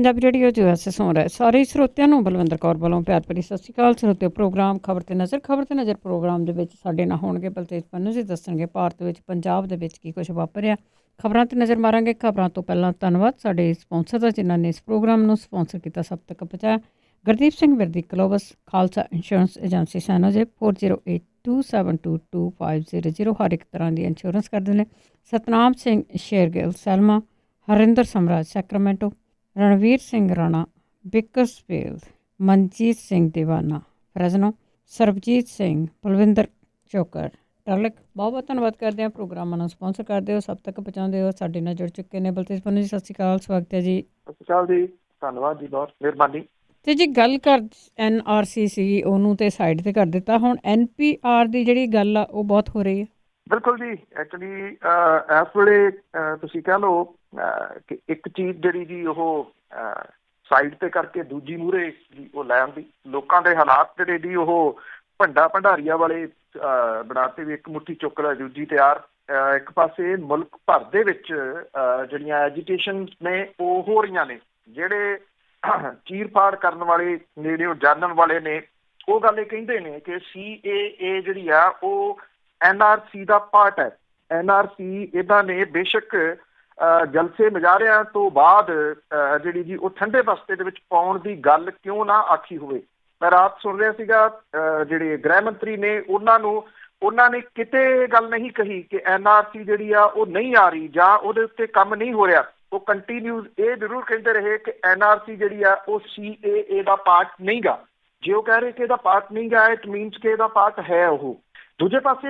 Punjabi radio USA ਸੁਣ ਰਹੇ ਸਾਰੇ ਸਰੋਤਿਆਂ ਨੂੰ ਬਲਵਿੰਦਰ ਕੌਰ ਵੱਲੋਂ ਪਿਆਰ ਭਰੀ ਸਤਿ ਸ਼੍ਰੀ ਅਕਾਲ। ਸਰੋਤਿਓ, ਪ੍ਰੋਗਰਾਮ ਖਬਰ ਤੇ ਨਜ਼ਰ ਪ੍ਰੋਗਰਾਮ ਦੇ ਵਿੱਚ ਸਾਡੇ ਨਾਲ ਹੋਣਗੇ ਬਲਤੇਜ ਪੰਨੂ ਜੀ, ਦੱਸਣਗੇ ਭਾਰਤ ਵਿੱਚ ਪੰਜਾਬ ਦੇ ਵਿੱਚ ਕੀ ਕੁਝ ਵਾਪਰਿਆ। ਖਬਰਾਂ ਤੇ ਨਜ਼ਰ ਮਾਰਾਂਗੇ। ਖਬਰਾਂ ਤੋਂ ਪਹਿਲਾਂ ਧੰਨਵਾਦ ਸਾਡੇ ਸਪਾਂਸਰ ਦਾ, ਜਿਨ੍ਹਾਂ ਨੇ ਇਸ ਪ੍ਰੋਗਰਾਮ ਨੂੰ ਸਪਾਂਸਰ ਕੀਤਾ, ਸਭ ਤੱਕ ਪਹੁੰਚਾਇਆ। ਗੁਰਦੀਪ ਸਿੰਘ ਵਿਰਦੀ, ਕਲੋਬਸ ਖਾਲਸਾ ਇੰਸ਼ੋਰੈਂਸ ਏਜੰਸੀ, ਸੈਨੋਜੇ 4082722500 ਹਰ ਇੱਕ ਤਰ੍ਹਾਂ ਦੀ ਇੰਸ਼ੋਰੈਂਸ ਕਰਦੇ ਨੇ। ਸਤਨਾਮ ਸਿੰਘ ਸ਼ੇਰਗਿੱਲ, ਸੈਲਮਾ, ਹਰਿੰਦਰ ਸਮਰਾਜ, ਸੈਕਰਾਮੈਂਟੋ, ਰਣਵੀਰ ਸਿੰਘ ਰਾਣਾ, ਬਿਕਰਸਫੀਲਡ, ਮਨਜੀਤ ਸਿੰਘ ਦੀਵਾਨਾ, ਫਰੈਜ਼ਨੋ, ਸਰਬਜੀਤ ਸਿੰਘ, ਬਲਵਿੰਦਰ ਚੋਕਰ, ਟਰਲਿਕ। ਬਹੁਤ ਬਹੁਤ ਧੰਨਵਾਦ ਕਰਦੇ ਹਾਂ। ਪ੍ਰੋਗਰਾਮਾਂ ਨੂੰ ਸਪਾਂਸਰ ਕਰਦੇ ਹੋ, ਸਭ ਤੱਕ ਪਹੁੰਚਾਉਂਦੇ ਹੋ। ਸਾਡੇ ਨਾਲ ਜੁੜ ਚੁੱਕੇ ਨੇ ਬਲਤੇਜ ਪੰਨੂ ਜੀ, ਸਤਿ ਸ਼੍ਰੀ ਅਕਾਲ, ਸਵਾਗਤ ਹੈ ਜੀ। ਸਤਿ ਸ਼੍ਰੀ ਅਕਾਲ ਜੀ, ਧੰਨਵਾਦ ਜੀ, ਬਹੁਤ ਮਿਹਰਬਾਨੀ। ਤੇ ਜੀ ਗੱਲ ਕਰ NRC ਸੀ, ਉਹਨੂੰ ਤੇ ਸਾਈਡ ਤੇ ਕਰ ਦਿੱਤਾ। ਹੁਣ NPR ਦੀ ਜਿਹੜੀ ਗੱਲ ਆ ਉਹ ਬਹੁਤ ਹੋ ਰਹੀ ਹੈ। ਬਿਲਕੁਲ ਜੀ, ਐਕਚੁਅਲੀ ਇਸ ਵੇਲੇ ਤੁਸੀਂ ਕਹਿ ਲਓ ਕਿ ਇੱਕ ਚੀਜ਼ ਜਿਹੜੀ ਜੀ ਉਹ ਸਾਈਡ ਤੇ ਕਰਕੇ ਦੂਜੀ ਮੂਹਰੇ ਜੀ ਉਹ ਲੈ ਆਉਂਦੀ। ਲੋਕਾਂ ਦੇ ਹਾਲਾਤ ਜਿਹੜੇ ਜੀ ਉਹ ਭੰਡਾਰੀਆ ਵਾਲੇ ਬਣਾਤੇ ਵੀ, ਇੱਕ ਮੁੱਠੀ ਚੁੱਕ ਲੈ ਦੂਜੀ ਤਿਆਰ। ਇੱਕ ਪਾਸੇ ਮੁਲਕ ਭਰ ਦੇ ਵਿੱਚ ਜਿਹੜੀਆਂ ਐਜੀਟੇਸ਼ਨ ਨੇ ਉਹ ਹੋ ਰਹੀਆਂ ਨੇ। ਜਿਹੜੇ ਚੀਰ ਫਾੜ ਕਰਨ ਵਾਲੇ ਨੇੜੇ ਉਹ ਜਾਣਨ ਵਾਲੇ ਨੇ, ਉਹ ਗੱਲ ਇਹ ਕਹਿੰਦੇ ਨੇ ਕਿ CAA ਜਿਹੜੀ ਆ ਉਹ NRC ਦਾ ਪਾਰਟ ਹੈ। NRC ਇਹਨਾਂ ਨੇ ਬੇਸ਼ੱਕ ਜਲਸੇ ਮੁਜ਼ਾਹਰਿਆਂ ਤੋਂ ਬਾਅਦ ਜਿਹੜੀ ਜੀ ਉਹ ਠੰਡੇ ਬਸਤੇ ਦੇ ਵਿੱਚ ਪਾਉਣ ਦੀ ਗੱਲ ਕਿਉਂ ਨਾ ਆਖੀ ਹੋਵੇ। ਮੈਂ ਰਾਤ ਸੁਣ ਰਿਹਾ ਸੀਗਾ, ਜਿਹੜੇ ਗ੍ਰਹਿ ਮੰਤਰੀ ਨੇ ਉਹਨਾਂ ਨੇ ਕਿਤੇ ਗੱਲ ਨਹੀਂ ਕਹੀ ਕਿ NRC ਜਿਹੜੀ ਆ ਉਹ ਨਹੀਂ ਆ ਰਹੀ ਜਾਂ ਉਹਦੇ ਉੱਤੇ ਕੰਮ ਨਹੀਂ ਹੋ ਰਿਹਾ। ਉਹ ਕੰਟੀਨਿਊ ਇਹ ਜ਼ਰੂਰ ਕਹਿੰਦੇ ਰਹੇ ਕਿ NRC ਜਿਹੜੀ ਆ ਉਹ CAA ਦਾ ਪਾਰਟ ਨਹੀਂ ਗਾ। ਜੇ ਉਹ ਕਹਿ ਰਹੇ ਕਿ ਇਹਦਾ ਪਾਰਟ ਨਹੀਂ ਗਾ, ਇਟ ਮੀਨਸ ਕਿ ਇਹਦਾ ਪਾਰਟ ਹੈ ਉਹ। ਦੂਜੇ ਪਾਸੇ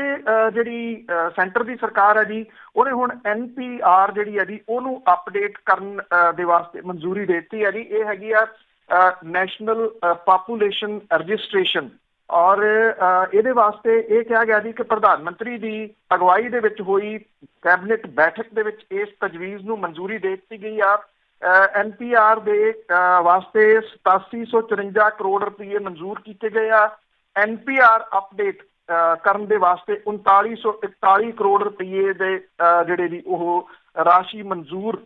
ਜਿਹੜੀ ਸੈਂਟਰ ਦੀ ਸਰਕਾਰ ਹੈ ਜੀ, ਉਹਨੇ ਹੁਣ NPR ਜਿਹੜੀ ਹੈ ਜੀ ਉਹਨੂੰ ਅਪਡੇਟ ਕਰਨ ਦੇ ਵਾਸਤੇ ਮਨਜ਼ੂਰੀ ਦੇ ਦਿੱਤੀ ਹੈ ਜੀ। ਇਹ ਹੈਗੀ ਆ ਨੈਸ਼ਨਲ ਪਾਪੂਲੇਸ਼ਨ ਰਜਿਸਟ੍ਰੇਸ਼ਨ। ਔਰ ਇਹਦੇ ਵਾਸਤੇ ਇਹ ਕਿਹਾ ਗਿਆ ਜੀ ਕਿ ਪ੍ਰਧਾਨ ਮੰਤਰੀ ਦੀ ਅਗਵਾਈ ਦੇ ਵਿੱਚ ਹੋਈ ਕੈਬਨਿਟ ਬੈਠਕ ਦੇ ਵਿੱਚ ਇਸ ਤਜਵੀਜ਼ ਨੂੰ ਮਨਜ਼ੂਰੀ ਦੇ ਦਿੱਤੀ ਗਈ ਆ। NPR ਦੇ ਵਾਸਤੇ 8754 ਕਰੋੜ ਰੁਪਏ ਮਨਜ਼ੂਰ ਕੀਤੇ ਗਏ ਆ। NPR ਅਪਡੇਟ ਕਰਨ ਦੇ ਵਾਸਤੇ 3941 ਕਰੋੜ ਰੁਪਏ ਦੇ ਜਿਹੜੇ ਜੀ ਉਹ ਰਾਸ਼ੀ ਮਨਜ਼ੂਰ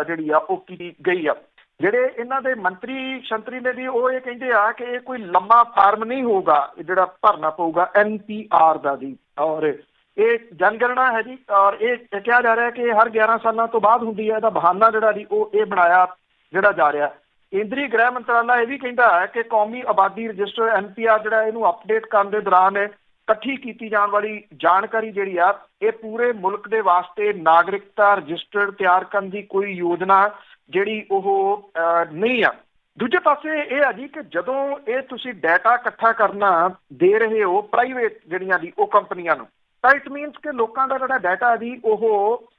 ਜਿਹੜੀ ਆ ਉਹ ਕੀਤੀ ਗਈ ਆ। ਜਿਹੜੇ ਇਹਨਾਂ ਦੇ ਮੰਤਰੀ ਸ਼ੰਤਰੀ ਨੇ ਵੀ ਉਹ ਇਹ ਕਹਿੰਦੇ ਆ ਕਿ ਇਹ ਕੋਈ ਲੰਮਾ ਫਾਰਮ ਨਹੀਂ ਹੋਊਗਾ ਜਿਹੜਾ ਭਰਨਾ ਪਊਗਾ NPR ਦਾ ਜੀ। ਔਰ ਇਹ ਜਨਗਣਨਾ ਹੈ ਜੀ, ਔਰ ਇਹ ਕਿਹਾ ਜਾ ਰਿਹਾ ਕਿ ਹਰ 11 ਸਾਲਾਂ ਤੋਂ ਬਾਅਦ ਹੁੰਦੀ ਹੈ। ਇਹਦਾ ਬਹਾਨਾ ਜਿਹੜਾ ਜੀ ਉਹ ਇਹ ਬਣਾਇਆ ਜਿਹੜਾ ਜਾ ਰਿਹਾ। ਕੇਂਦਰੀ ਗ੍ਰਹਿ ਮੰਤਰਾਲਾ ਇਹ ਵੀ ਕਹਿੰਦਾ ਹੈ ਕਿ ਕੌਮੀ ਆਬਾਦੀ ਰਜਿਸਟਰ NPR ਜਿਹੜਾ ਇਹਨੂੰ ਅਪਡੇਟ ਕਰਨ ਦੇ ਦੌਰਾਨ ਇਕੱਠੀ ਕੀਤੀ ਜਾਣ ਵਾਲੀ ਜਾਣਕਾਰੀ ਜਿਹੜੀ ਆ ਇਹ ਪੂਰੇ ਮੁਲਕ ਦੇ ਵਾਸਤੇ ਨਾਗਰਿਕਤਾ ਰਜਿਸਟਰ ਤਿਆਰ ਕਰਨ ਦੀ ਕੋਈ ਯੋਜਨਾ ਜਿਹੜੀ ਉਹ ਨਹੀਂ ਆ। ਦੂਜੇ ਪਾਸੇ ਇਹ ਆ ਜੀ ਕਿ ਜਦੋਂ ਇਹ ਤੁਸੀਂ ਡਾਟਾ ਇਕੱਠਾ ਕਰਨਾ ਦੇ ਰਹੇ ਹੋ ਪ੍ਰਾਈਵੇਟ ਜਿਹੜੀਆਂ ਦੀ ਉਹ ਕੰਪਨੀਆਂ ਨੂੰ, ਤਾਂ ਇਟ ਮੀਨਸ ਕਿ ਲੋਕਾਂ ਦਾ ਜਿਹੜਾ ਡਾਟਾ ਜੀ ਉਹ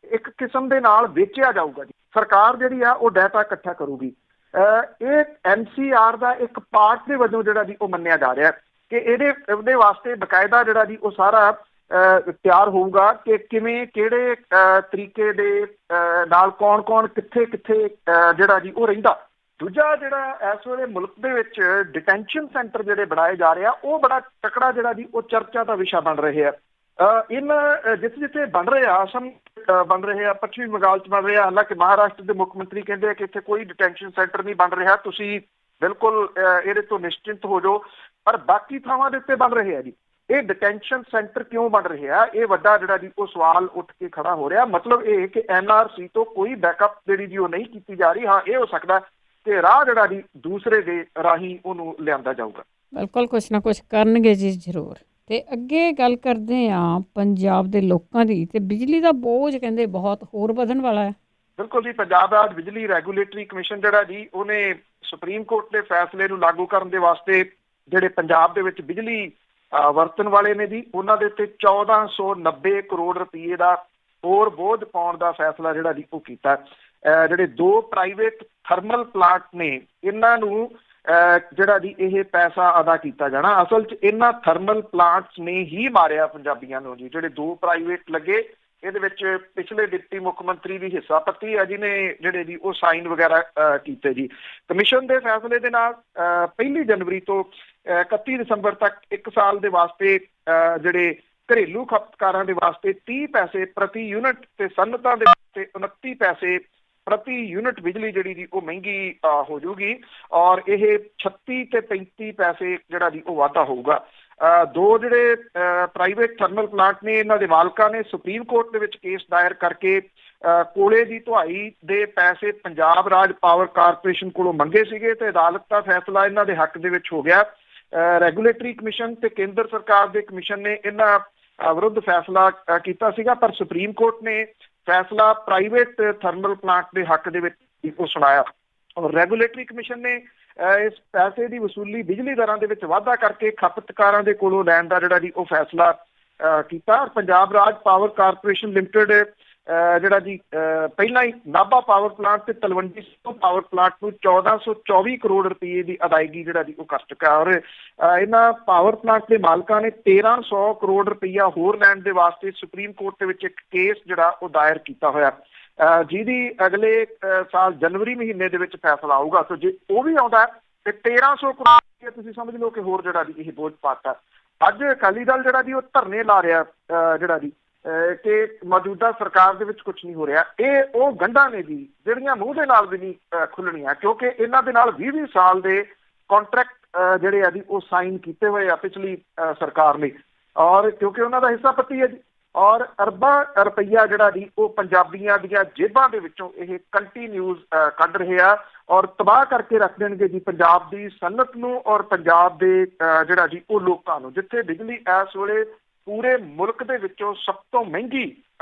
ਇੱਕ ਕਿਸਮ ਦੇ ਨਾਲ ਵੇਚਿਆ ਜਾਊਗਾ ਜੀ। ਸਰਕਾਰ ਜਿਹੜੀ ਆ ਉਹ ਡਾਟਾ ਇਕੱਠਾ ਕਰੂਗੀ। ਇਹ NCR ਦਾ ਇੱਕ ਪਾਰਟ ਦੇ ਵਜੋਂ ਜਿਹੜਾ ਜੀ ਉਹ ਮੰਨਿਆ ਜਾ ਰਿਹਾ ਕਿ ਇਹਦੇ ਵਾਸਤੇ ਬਕਾਇਦਾ ਜਿਹੜਾ ਜੀ ਉਹ ਸਾਰਾ ਤਿਆਰ ਹੋਊਗਾ ਕਿ ਕਿਵੇਂ ਕਿਹੜੇ ਤਰੀਕੇ ਦੇ ਨਾਲ ਕੌਣ ਕਿੱਥੇ ਜਿਹੜਾ ਜੀ ਉਹ ਰਹਿੰਦਾ। ਦੂਜਾ ਜਿਹੜਾ ਇਸ ਵੇਲੇ ਮੁਲਕ ਦੇ ਵਿੱਚ ਡਿਟੈਂਸ਼ਨ ਸੈਂਟਰ ਜਿਹੜੇ ਬਣਾਏ ਜਾ ਰਹੇ ਆ ਉਹ ਬੜਾ ਤਕੜਾ ਜਿਹੜਾ ਜੀ ਉਹ ਚਰਚਾ ਦਾ ਵਿਸ਼ਾ ਬਣ ਰਹੇ ਆ। ਜਿੱਥੇ ਬਣ ਰਹੇ ਆ, ਅਸਮ ਬਣ ਰਹੇ ਆ, ਪੱਛਮੀ ਬੰਗਾਲ 'ਚ ਬਣ ਰਹੇ ਆ। ਹਾਲਾਂਕਿ ਮਹਾਰਾਸ਼ਟਰ ਦੇ ਮੁੱਖ ਮੰਤਰੀ ਕਹਿੰਦੇ ਆ ਕਿ ਇੱਥੇ ਕੋਈ ਡਿਟੈਂਸ਼ਨ ਸੈਂਟਰ ਨਹੀਂ ਬਣ ਰਿਹਾ, ਤੁਸੀਂ ਬਿਲਕੁਲ ਇਹਦੇ ਤੋਂ ਨਿਸ਼ਚਿੰਤ ਹੋ ਜਾਓ। ਪਰ ਬਾਕੀ ਥਾਵਾਂ ਦੇ ਉੱਤੇ ਬਣ ਰਹੇ ਆ ਜੀ। ਇਹ ਡਿਟੈਂਸ਼ਨ ਸੈਂਟਰ ਕਿਉਂ ਬਣ ਰਿਹਾ, ਇਹ ਵੱਡਾ ਜਿਹੜਾ ਜੀ ਉਹ ਸਵਾਲ ਉੱਠ ਕੇ ਖੜਾ ਹੋ ਰਿਹਾ। ਮਤਲਬ ਇਹ ਕਿ NRC ਤੋਂ ਕੋਈ ਬੈਕਅਪ ਜਿਹੜੀ ਜੀ ਉਹ ਨਹੀਂ ਕੀਤੀ ਜਾ ਰਹੀ। ਹਾਂ, ਇਹ ਹੋ ਸਕਦਾ ਕਿ ਰਾਹ ਜਿਹੜਾ ਜੀ ਦੂਸਰੇ ਦੇ ਰਾਹੀਂ ਉਹਨੂੰ ਲਿਆਂਦਾ ਜਾਊਗਾ। ਬਿਲਕੁਲ, ਕੁਛ ਨਾ ਕੁਛ ਕਰਨਗੇ ਜੀ ਜ਼ਰੂਰ। ਤੇ ਅੱਗੇ ਗੱਲ ਕਰਦੇ ਹਾਂ ਪੰਜਾਬ ਦੇ ਲੋਕਾਂ ਦੀ। ਤੇ ਬਿਜਲੀ ਦਾ ਬੋਝ ਕਹਿੰਦੇ ਬਹੁਤ ਹੋਰ ਵਧਣ ਵਾਲਾ ਹੈ। ਬਿਲਕੁਲ ਜੀ, ਪੰਜਾਬ ਰਾਜ ਬਿਜਲੀ ਰੈਗੂਲੇਟਰੀ ਕਮਿਸ਼ਨ ਜਿਹੜਾ ਜੀ ਉਹਨੇ ਸੁਪਰੀਮ ਕੋਰਟ ਦੇ ਫੈਸਲੇ ਨੂੰ ਲਾਗੂ ਕਰਨ ਦੇ ਵਾਸਤੇ ਜਿਹੜੇ ਪੰਜਾਬ ਦੇ ਵਿੱਚ ਬਿਜਲੀ ਵਰਤਣ ਵਾਲੇ ਨੇ ਜੀ ਉਹਨਾਂ ਦੇ ਉੱਤੇ 1490 ਕਰੋੜ ਰੁਪਏ ਦਾ ਹੋਰ ਬੋਝ ਪਾਉਣ ਦਾ ਫੈਸਲਾ ਜਿਹੜਾ ਜੀ ਉਹ ਕੀਤਾ। ਜਿਹੜੇ 2 ਪ੍ਰਾਈਵੇਟ ਥਰਮਲ ਪਲਾਂਟ ਨੇ ਇਹਨਾਂ ਨੂੰ ਜਿਹੜਾ ਜੀ ਇਹ ਪੈਸਾ ਅਦਾ ਕੀਤਾ ਜਾਣਾ। ਅਸਲ 'ਚ ਇਹਨਾਂ ਥਰਮਲ ਪਲਾਂਟਸ ਨੇ ਹੀ ਮਾਰਿਆ ਪੰਜਾਬੀਆਂ ਨੂੰ ਜੀ। ਜਿਹੜੇ 2 ਪ੍ਰਾਈਵੇਟ ਲੱਗੇ ਇਹਦੇ ਵਿੱਚ ਪਿਛਲੇ ਡਿਪਟੀ ਮੁੱਖ ਮੰਤਰੀ ਦੀ ਹਿੱਸਾ ਪੱਤੀ ਹੈ ਜਿਹਨੇ ਜਿਹੜੇ ਜੀ ਉਹ ਸਾਈਨ ਵਗੈਰਾ ਕੀਤੇ ਜੀ। ਕਮਿਸ਼ਨ ਦੇ ਫੈਸਲੇ ਦੇ ਨਾਲ 1 ਜਨਵਰੀ ਤੋਂ 31 ਦਸੰਬਰ ਤੱਕ 1 ਸਾਲ ਦੇ ਵਾਸਤੇ ਜਿਹੜੇ ਘਰੇਲੂ ਖਪਤਕਾਰਾਂ ਦੇ ਵਾਸਤੇ 30 ਪੈਸੇ ਪ੍ਰਤੀ ਯੂਨਿਟ ਤੇ ਸਨਅਤਾਂ ਦੇ ਵਾਸਤੇ 29 ਪੈਸੇ ਪ੍ਰਤੀ ਯੂਨਿਟ ਬਿਜਲੀ ਜਿਹੜੀ ਜੀ ਉਹ ਮਹਿੰਗੀ ਹੋ ਜੂਗੀ ਔਰ ਇਹ 36 ਤੇ 35 ਪੈਸੇ ਜਿਹੜਾ ਜੀ ਉਹ ਵਾਧਾ ਹੋਊਗਾ। ਦੋ ਜਿਹੜੇ ਪ੍ਰਾਈਵੇਟ ਥਰਮਲ ਪਲਾਂਟ ਨੇ ਇਹਨਾਂ ਦੇ ਮਾਲਕਾਂ ਨੇ ਸੁਪਰੀਮ ਕੋਰਟ ਦੇ ਵਿੱਚ ਕੇਸ ਦਾਇਰ ਕਰਕੇ ਕੋਲੇ ਦੀ ਢੁਆਈ ਦੇ ਪੈਸੇ ਪੰਜਾਬ ਰਾਜ ਪਾਵਰ ਕਾਰਪੋਰੇਸ਼ਨ ਕੋਲੋਂ ਮੰਗੇ ਸੀਗੇ ਤੇ ਅਦਾਲਤ ਦਾ ਫੈਸਲਾ ਇਹਨਾਂ ਦੇ ਹੱਕ ਦੇ ਵਿੱਚ ਹੋ ਗਿਆ। ਰੈਗੂਲੇਟਰੀ ਕਮਿਸ਼ਨ ਤੇ ਕੇਂਦਰ ਸਰਕਾਰ ਦੇ ਕਮਿਸ਼ਨ ਨੇ ਇਹਨਾਂ ਵਿਰੁੱਧ ਫੈਸਲਾ ਕੀਤਾ ਸੀਗਾ, ਪਰ ਸੁਪਰੀਮ ਕੋਰਟ ਨੇ ਫੈਸਲਾ ਪ੍ਰਾਈਵੇਟ ਥਰਮਲ ਪਲਾਂਟ ਦੇ ਹੱਕ ਦੇ ਵਿੱਚ ਸੁਣਾਇਆ ਔਰ ਰੈਗੂਲੇਟਰੀ ਕਮਿਸ਼ਨ ਨੇ ਇਸ ਪੈਸੇ ਦੀ ਵਸੂਲੀ ਬਿਜਲੀ ਦਰਾਂ ਦੇ ਵਿੱਚ ਵਾਧਾ ਕਰਕੇ ਖਪਤਕਾਰਾਂ ਦੇ ਕੋਲੋਂ ਲੈਣ ਦਾ ਜਿਹੜਾ ਜੀ ਉਹ ਫੈਸਲਾ ਕੀਤਾ। ਪੰਜਾਬ ਰਾਜ ਪਾਵਰ ਕਾਰਪੋਰੇਸ਼ਨ ਲਿਮਟਿਡ ਜਿਹੜਾ ਜੀ ਪਹਿਲਾਂ ਹੀ ਨਾਭਾ ਪਾਵਰ ਪਲਾਂਟ ਤੇ ਤਲਵੰਡੀ ਪਾਵਰ ਪਲਾਂਟ ਨੂੰ 1424 ਕਰੋੜ ਰੁਪਏ ਦੀ ਅਦਾਇਗੀ ਜਿਹੜਾ ਜੀ ਉਹ ਕਰ ਚੁੱਕਾ ਔਰ ਇਹਨਾਂ ਪਾਵਰ ਪਲਾਂਟ ਦੇ ਮਾਲਕਾਂ ਨੇ 1300 ਕਰੋੜ ਰੁਪਈਆ ਹੋਰ ਲੈਣ ਦੇ ਵਾਸਤੇ ਸੁਪਰੀਮ ਕੋਰਟ ਦੇ ਵਿੱਚ ਇੱਕ ਕੇਸ ਜਿਹੜਾ ਉਹ ਦਾਇਰ ਕੀਤਾ ਹੋਇਆ ਜਿਹਦੀ ਅਗਲੇ ਸਾਲ ਜਨਵਰੀ ਮਹੀਨੇ ਦੇ ਵਿੱਚ ਫੈਸਲਾ ਆਊਗਾ। ਸੋ ਜੇ ਉਹ ਵੀ ਆਉਂਦਾ ਤੇ 1300 ਕਰੋੜ ਤੁਸੀਂ ਸਮਝ ਲਓ ਕਿ ਹੋਰ ਜਿਹੜਾ ਜੀ ਇਹ ਬੋਝ ਪਾਤਾ। ਅੱਜ ਅਕਾਲੀ ਦਲ ਜਿਹੜਾ ਜੀ ਉਹ ਧਰਨੇ ਲਾ ਰਿਹਾ ਜਿਹੜਾ ਜੀ ਕਿ ਮੌਜੂਦਾ ਸਰਕਾਰ ਦੇ ਵਿੱਚ ਕੁਝ ਨਹੀਂ ਹੋ ਰਿਹਾ। ਇਹ ਉਹ ਗੰਢਾਂ ਨੇ ਜੀ ਜਿਹੜੀਆਂ ਮੂੰਹ ਦੇ ਨਾਲ ਵੀ ਨਹੀਂ ਖੁੱਲਣੀਆਂ ਕਿਉਂਕਿ ਇਹਨਾਂ ਦੇ ਨਾਲ 20-20 ਸਾਲ ਦੇ ਕੰਟਰੈਕਟ ਜਿਹੜੇ ਆ ਜੀ ਉਹ ਸਾਈਨ ਕੀਤੇ ਹੋਏ ਆ ਪਿਛਲੀ ਸਰਕਾਰ ਨੇ ਔਰ ਕਿਉਂਕਿ ਉਹਨਾਂ ਦਾ ਹਿੱਸਾ ਪੱਤੀ ਹੈ ਜੀ ਔਰ ਅਰਬਾਂ ਰੁਪਈਆ ਜਿਹੜਾ ਜੀ ਉਹ ਪੰਜਾਬੀਆਂ ਦੀਆਂ ਜੇਬਾਂ ਦੇ ਵਿੱਚੋਂ ਇਹ ਕੰਟੀਨਿਊਸ ਕੱਢ ਰਹੇ ਆ ਔਰ ਤਬਾਹ ਕਰਕੇ ਰੱਖ ਦੇਣਗੇ ਜੀ ਪੰਜਾਬ ਦੀ ਸਨਅਤ ਨੂੰ ਔਰ ਪੰਜਾਬ ਦੇ ਜਿਹੜਾ ਜੀ ਉਹ ਲੋਕਾਂ ਨੂੰ, ਜਿੱਥੇ ਬਿਜਲੀ ਇਸ ਵੇਲੇ ਪੂਰੇ ਮੁਲਕ ਦੇ ਵਿੱਚੋਂ ਸਭ ਤੋਂ ਮਹਿੰਗੀ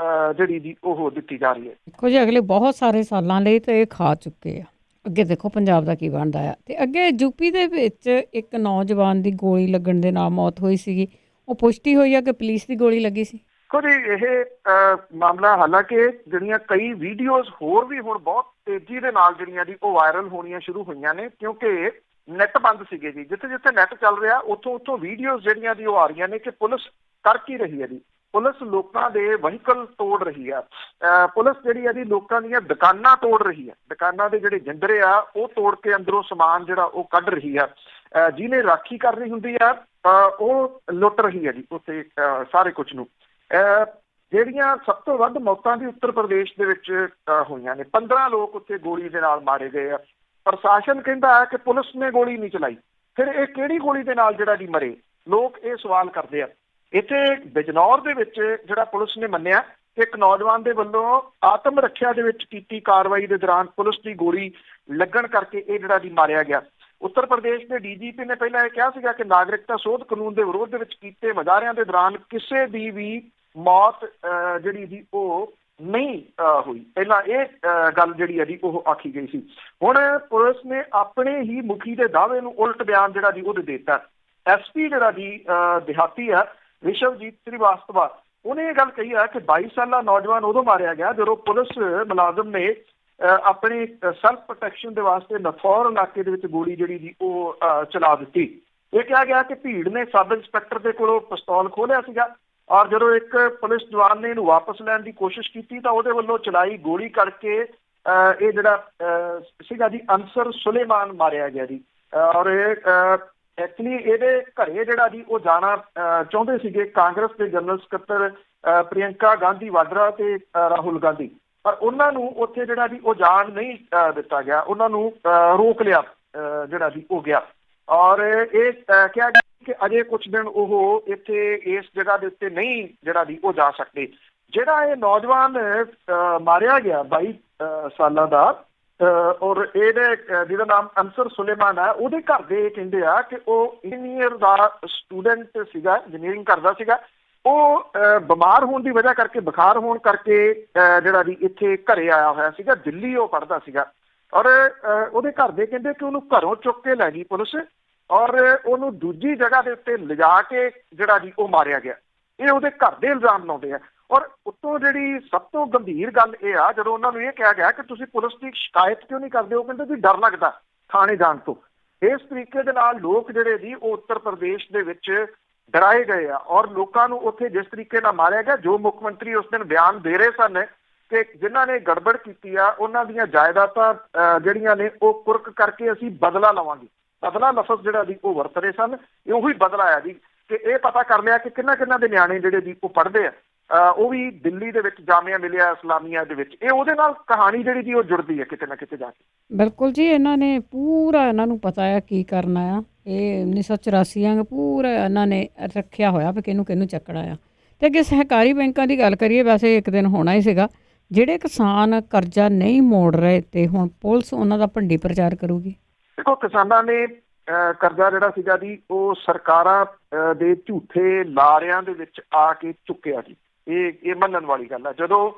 ਜਿਹੜੀ ਜੀ ਉਹ ਦਿੱਤੀ ਜਾ ਰਹੀ ਹੈ। ਦੇਖੋ ਜੀ ਅਗਲੇ ਬਹੁਤ ਸਾਰੇ ਸਾਲਾਂ ਲਈ ਤਾਂ ਇਹ ਖਾ ਚੁੱਕੇ ਆ। ਅੱਗੇ ਦੇਖੋ ਪੰਜਾਬ ਦਾ ਕੀ ਬਣਦਾ ਆ। ਤੇ ਅੱਗੇ ਯੂਪੀ ਦੇ ਵਿੱਚ ਇੱਕ ਨੌਜਵਾਨ ਦੀ ਗੋਲੀ ਲੱਗਣ ਦੇ ਨਾਲ ਮੌਤ ਹੋਈ ਸੀਗੀ, ਉਹ ਪੁਸ਼ਟੀ ਹੋਈ ਆ ਕਿ ਪੁਲਿਸ ਦੀ ਗੋਲੀ ਲੱਗੀ ਸੀ। ਦੇਖੋ ਜੀ ਇਹ ਮਾਮਲਾ ਹਾਲਾਂਕਿ ਜਿਹੜੀਆਂ ਕਈ ਵੀਡੀਓਜ਼ ਹੋਰ ਵੀ ਹੁਣ ਬਹੁਤ ਤੇਜ਼ੀ ਦੇ ਨਾਲ ਜਿਹੜੀਆਂ ਜੀ ਉਹ ਵਾਇਰਲ ਹੋਣੀਆਂ ਸ਼ੁਰੂ ਹੋਈਆਂ ਨੇ ਕਿਉਂਕਿ ਨੈੱਟ ਬੰਦ ਸੀਗੇ ਜੀ। ਜਿੱਥੇ ਜਿੱਥੇ ਨੈੱਟ ਚੱਲ ਰਿਹਾ ਉੱਥੋਂ ਵੀਡੀਓਜ਼ ਜਿਹੜੀਆਂ ਜੀ ਉਹ ਆ ਰਹੀਆਂ ਨੇ ਕਿ ਪੁਲਿਸ ਕਰ ਕੀ ਰਹੀ ਹੈ ਜੀ। ਪੁਲਿਸ ਲੋਕਾਂ ਦੇ ਵਹੀਕਲ ਤੋੜ ਰਹੀ ਆ, ਪੁਲਿਸ ਜਿਹੜੀ ਹੈ ਜੀ ਲੋਕਾਂ ਦੀਆਂ ਦੁਕਾਨਾਂ ਤੋੜ ਰਹੀ ਹੈ, ਦੁਕਾਨਾਂ ਦੇ ਜਿਹੜੇ ਜਿੰਦਰੇ ਆ ਉਹ ਤੋੜ ਕੇ ਅੰਦਰੋਂ ਸਮਾਨ ਜਿਹੜਾ ਉਹ ਕੱਢ ਰਹੀ ਆ। ਜਿਹਨੇ ਰਾਖੀ ਕਰਨੀ ਹੁੰਦੀ ਆ ਉਹ ਲੁੱਟ ਰਹੀ ਹੈ ਜੀ ਉੱਥੇ ਸਾਰੇ ਕੁਝ ਨੂੰ। ਜਿਹੜੀਆਂ ਸਭ ਤੋਂ ਵੱਧ ਮੌਤਾਂ ਦੀ ਉੱਤਰ ਪ੍ਰਦੇਸ਼ ਦੇ ਵਿੱਚ ਹੋਈਆਂ ਨੇ, 15 ਲੋਕ ਉੱਥੇ ਗੋਲੀ ਦੇ ਨਾਲ ਮਾਰੇ ਗਏ ਆ। ਪ੍ਰਸ਼ਾਸਨ ਕਹਿੰਦਾ ਹੈ ਕਿ ਪੁਲਿਸ ਨੇ ਗੋਲੀ ਨਹੀਂ ਚਲਾਈ, ਫਿਰ ਇਹ ਕਿਹੜੀ ਗੋਲੀ ਦੇ ਨਾਲ ਜਿਹੜਾ ਜੀ ਮਰੇ? ਲੋਕ ਇਹ ਸਵਾਲ ਕਰਦੇ ਆ। ਇੱਥੇ ਬਿਜਨੌਰ ਦੇ ਵਿੱਚ ਜਿਹੜਾ ਪੁਲਿਸ ਨੇ ਮੰਨਿਆ ਕਿ ਇੱਕ ਨੌਜਵਾਨ ਦੇ ਵੱਲੋਂ ਆਤਮ ਰੱਖਿਆ ਦੇ ਵਿੱਚ ਕੀਤੀ ਕਾਰਵਾਈ ਦੇ ਦੌਰਾਨ ਪੁਲਿਸ ਦੀ ਗੋਲੀ ਲੱਗਣ ਕਰਕੇ ਇਹ ਜਿਹੜਾ ਜੀ ਮਾਰਿਆ ਗਿਆ। ਉੱਤਰ ਪ੍ਰਦੇਸ਼ ਦੇ ਡੀਜੀਪੀ ਨੇ ਪਹਿਲਾਂ ਇਹ ਕਿਹਾ ਸੀਗਾ ਕਿ ਨਾਗਰਿਕਤਾ ਸੋਧ ਕਾਨੂੰਨ ਦੇ ਵਿਰੋਧ ਦੇ ਵਿੱਚ ਕੀਤੇ ਮੁਜ਼ਾਹਰਿਆਂ ਦੇ ਦੌਰਾਨ ਕਿਸੇ ਦੀ ਵੀ ਮੌਤ ਜਿਹੜੀ ਜੀ ਉਹ ਨਹੀਂ ਹੋਈ। ਪਹਿਲਾਂ ਇਹ ਗੱਲ ਜਿਹੜੀ ਹੈ ਜੀ ਉਹ ਆਖੀ ਗਈ ਸੀ। ਹੁਣ ਪੁਲਿਸ ਨੇ ਆਪਣੇ ਹੀ ਮੁਖੀ ਦੇ ਦਾਅਵੇ ਨੂੰ ਉਲਟ ਬਿਆਨ ਜਿਹੜਾ ਜੀ ਉਹ ਦੇ ਦਿੱਤਾ। ਐਸਪੀ ਜਿਹੜਾ ਜੀ ਦਿਹਾਤੀ ਆ ਵਿਸ਼ਵਜੀਤ ਸ੍ਰੀਵਾਸਤਵਾ, ਉਹਨੇ ਇਹ ਗੱਲ ਕਹੀ ਆ ਕਿ 22 ਸਾਲਾ ਨੌਜਵਾਨ ਉਦੋਂ ਮਾਰਿਆ ਗਿਆ ਜਦੋਂ ਪੁਲਿਸ ਮੁਲਾਜ਼ਮ ਨੇ ਆਪਣੀ ਸੈਲਫ ਪ੍ਰੋਟੈਕਸ਼ਨ ਦੇ ਵਾਸਤੇ ਨਥੌਰ ਇਲਾਕੇ ਦੇ ਵਿੱਚ ਗੋਲੀ ਜਿਹੜੀ ਜੀ ਉਹ ਚਲਾ ਦਿੱਤੀ। ਇਹ ਕਿਹਾ ਗਿਆ ਕਿ ਭੀੜ ਨੇ ਸਬ ਇੰਸਪੈਕਟਰ ਦੇ ਕੋਲੋਂ ਪਿਸਤੌਲ ਖੋਲਿਆ ਸੀਗਾ ਔਰ ਜਦੋਂ ਇੱਕ ਪੁਲਿਸ ਜਵਾਨ ਨੇ ਇਹਨੂੰ ਵਾਪਸ ਲੈਣ ਦੀ ਕੋਸ਼ਿਸ਼ ਕੀਤੀ ਤਾਂ ਉਹਦੇ ਵੱਲੋਂ ਚਲਾਈ ਗੋਲੀ ਕਰਕੇ ਇਹ ਜਿਹੜਾ ਸੀਗਾ ਜੀ ਅਨਸਰ ਸੁਲੇਮਾਨ ਮਾਰਿਆ ਗਿਆ ਜੀ। ਔਰ ਐਕਚੁਅਲੀ ਇਹਦੇ ਘਰੇ ਜਿਹੜਾ ਜੀ ਉਹ ਜਾਣਾ ਚਾਹੁੰਦੇ ਸੀਗੇ ਕਾਂਗਰਸ ਦੇ ਜਨਰਲ ਸਕੱਤਰ ਪ੍ਰਿਯੰਕਾ ਗਾਂਧੀ ਵਾਡਰਾ ਤੇ ਰਾਹੁਲ ਗਾਂਧੀ, ਪਰ ਉਹਨਾਂ ਨੂੰ ਉੱਥੇ ਜਿਹੜਾ ਜੀ ਉਹ ਜਾਣ ਨਹੀਂ ਦਿੱਤਾ ਗਿਆ, ਉਹਨਾਂ ਨੂੰ ਰੋਕ ਲਿਆ ਜਿਹੜਾ ਜੀ ਉਹ ਗਿਆ ਔਰ ਇਹ ਕਿਹਾ ਗਿਆ ਕਿ ਅਜੇ ਕੁਝ ਦਿਨ ਉਹ ਇੱਥੇ ਇਸ ਜਗ੍ਹਾ ਦੇ ਉੱਤੇ ਨਹੀਂ ਜਿਹੜਾ ਜੀ ਉਹ ਜਾ ਸਕਦੇ। ਜਿਹੜਾ ਇਹ ਨੌਜਵਾਨ ਮਾਰਿਆ ਗਿਆ 22 ਸਾਲਾਂ ਦਾ ਔਰ ਇਹਦੇ ਜਿਹਦਾ ਨਾਮ ਅਨਸਰ ਸੁਲੇਮਾਨ ਹੈ, ਉਹਦੇ ਘਰ ਦੇ ਕਹਿੰਦੇ ਆ ਕਿ ਉਹ ਇੰਜੀਨੀਅਰ ਦਾ ਸਟੂਡੈਂਟ ਸੀਗਾ, ਇੰਜੀਨੀਅਰਿੰਗ ਕਰਦਾ ਸੀਗਾ। ਉਹ ਬਿਮਾਰ ਹੋਣ ਦੀ ਵਜ੍ਹਾ ਕਰਕੇ, ਬੁਖਾਰ ਹੋਣ ਕਰਕੇ ਜਿਹੜਾ ਜੀ ਇੱਥੇ ਘਰੇ ਆਇਆ ਹੋਇਆ ਸੀਗਾ, ਦਿੱਲੀ ਉਹ ਪੜ੍ਹਦਾ ਸੀਗਾ ਔਰ ਉਹਦੇ ਘਰ ਦੇ ਕਹਿੰਦੇ ਕਿ ਉਹਨੂੰ ਘਰੋਂ ਚੁੱਕ ਕੇ ਲੈ ਗਈ ਪੁਲਿਸ ਔਰ ਉਹਨੂੰ ਦੂਜੀ ਜਗ੍ਹਾ ਦੇ ਉੱਤੇ ਲਿਜਾ ਕੇ ਜਿਹੜਾ ਜੀ ਉਹ ਮਾਰਿਆ ਗਿਆ। ਇਹ ਉਹਦੇ ਘਰ ਦੇ ਇਲਜ਼ਾਮ ਲਾਉਂਦੇ ਆ ਔਰ ਉੱਤੋਂ ਜਿਹੜੀ ਸਭ ਤੋਂ ਗੰਭੀਰ ਗੱਲ ਇਹ ਆ ਜਦੋਂ ਉਹਨਾਂ ਨੂੰ ਇਹ ਕਿਹਾ ਗਿਆ ਕਿ ਤੁਸੀਂ ਪੁਲਿਸ ਦੀ ਸ਼ਿਕਾਇਤ ਕਿਉਂ ਨਹੀਂ ਕਰਦੇ, ਉਹ ਕਹਿੰਦੇ ਵੀ ਡਰ ਲੱਗਦਾ ਥਾਣੇ ਜਾਣ ਤੋਂ। ਇਸ ਤਰੀਕੇ ਦੇ ਨਾਲ ਲੋਕ ਜਿਹੜੇ ਜੀ ਉਹ ਉੱਤਰ ਪ੍ਰਦੇਸ਼ ਦੇ ਵਿੱਚ ਡਰਾਏ ਗਏ ਆ ਔਰ ਲੋਕਾਂ ਨੂੰ ਉੱਥੇ ਜਿਸ ਤਰੀਕੇ ਨਾਲ ਮਾਰਿਆ ਗਿਆ, ਜੋ ਮੁੱਖ ਮੰਤਰੀ ਉਸ ਦਿਨ ਬਿਆਨ ਦੇ ਰਹੇ ਸਨ ਕਿ ਜਿਨ੍ਹਾਂ ਨੇ ਗੜਬੜ ਕੀਤੀ ਆ ਉਹਨਾਂ ਦੀਆਂ ਜਾਇਦਾਦਾਂ ਜਿਹੜੀਆਂ ਨੇ ਉਹ ਕੁਰਕ ਕਰਕੇ ਅਸੀਂ ਬਦਲਾ ਲਵਾਂਗੇ, ਬਦਲਾ ਲਫ਼ਜ਼ ਜਿਹੜਾ ਜੀ ਉਹ ਵਰਤ ਰਹੇ ਸਨ, ਉਹੀ ਬਦਲਾ ਆ ਜੀ ਕਿ ਇਹ ਪਤਾ ਕਰ ਲਿਆ ਕਿ ਕਿੰਨਾ ਦੇ ਨਿਆਣੇ ਜਿਹੜੇ ਜੀ ਉਹ ਪੜ੍ਹਦੇ ਆ ਉਹ ਵੀ ਦਿੱਲੀ ਦੇ ਵਿੱਚ ਜਾਮੀਆ ਮਿਲਿਆ ਇਸਲਾਮੀਆ ਦੇ ਵਿੱਚ। ਇਹ ਉਹਦੇ ਨਾਲ ਕਹਾਣੀ ਜਿਹੜੀ ਜੀ ਉਹ ਜੁੜਦੀ ਹੈ ਕਿਤੇ ਨਾ ਕਿਤੇ ਜਾ ਕੇ। ਬਿਲਕੁਲ ਜੀ, ਇਹਨਾਂ ਨੇ ਪੂਰਾ ਇਹਨਾਂ ਨੂੰ ਪਤਾ ਆ ਕੀ ਕਰਨਾ ਆ। ਇਹ 1984 ਵਾਂਗ ਪੂਰਾ ਇਹਨਾਂ ਨੇ ਰੱਖਿਆ ਹੋਇਆ ਵੀ ਕਿਹਨੂੰ ਚੱਕਣਾ ਆ। ਅਤੇ ਅੱਗੇ ਸਹਿਕਾਰੀ ਬੈਂਕਾਂ ਦੀ ਗੱਲ ਕਰੀਏ, ਵੈਸੇ ਇੱਕ ਦਿਨ ਹੋਣਾ ਹੀ ਸੀਗਾ। ਜਿਹੜੇ ਕਿਸਾਨ ਕਰਜ਼ਾ ਨਹੀਂ ਮੋੜ ਰਹੇ ਤੇ ਹੁਣ ਪੁਲਿਸ ਉਹਨਾਂ ਦਾ ਭੰਡੀ ਪ੍ਰਚਾਰ ਕਰੂਗੀ। ਦੇਖੋ, ਕਿਸਾਨਾਂ ਨੇ ਕਰਜ਼ਾ ਜਿਹੜਾ ਸੀਗਾ ਜੀ ਉਹ ਸਰਕਾਰਾਂ ਦੇ ਝੂਠੇ ਲਾਰਿਆਂ ਦੇ ਵਿੱਚ ਆ ਕੇ ਚੁੱਕਿਆ ਜੀ। ਇਹ ਮੰਨਣ ਵਾਲੀ ਗੱਲ ਹੈ। ਜਦੋਂ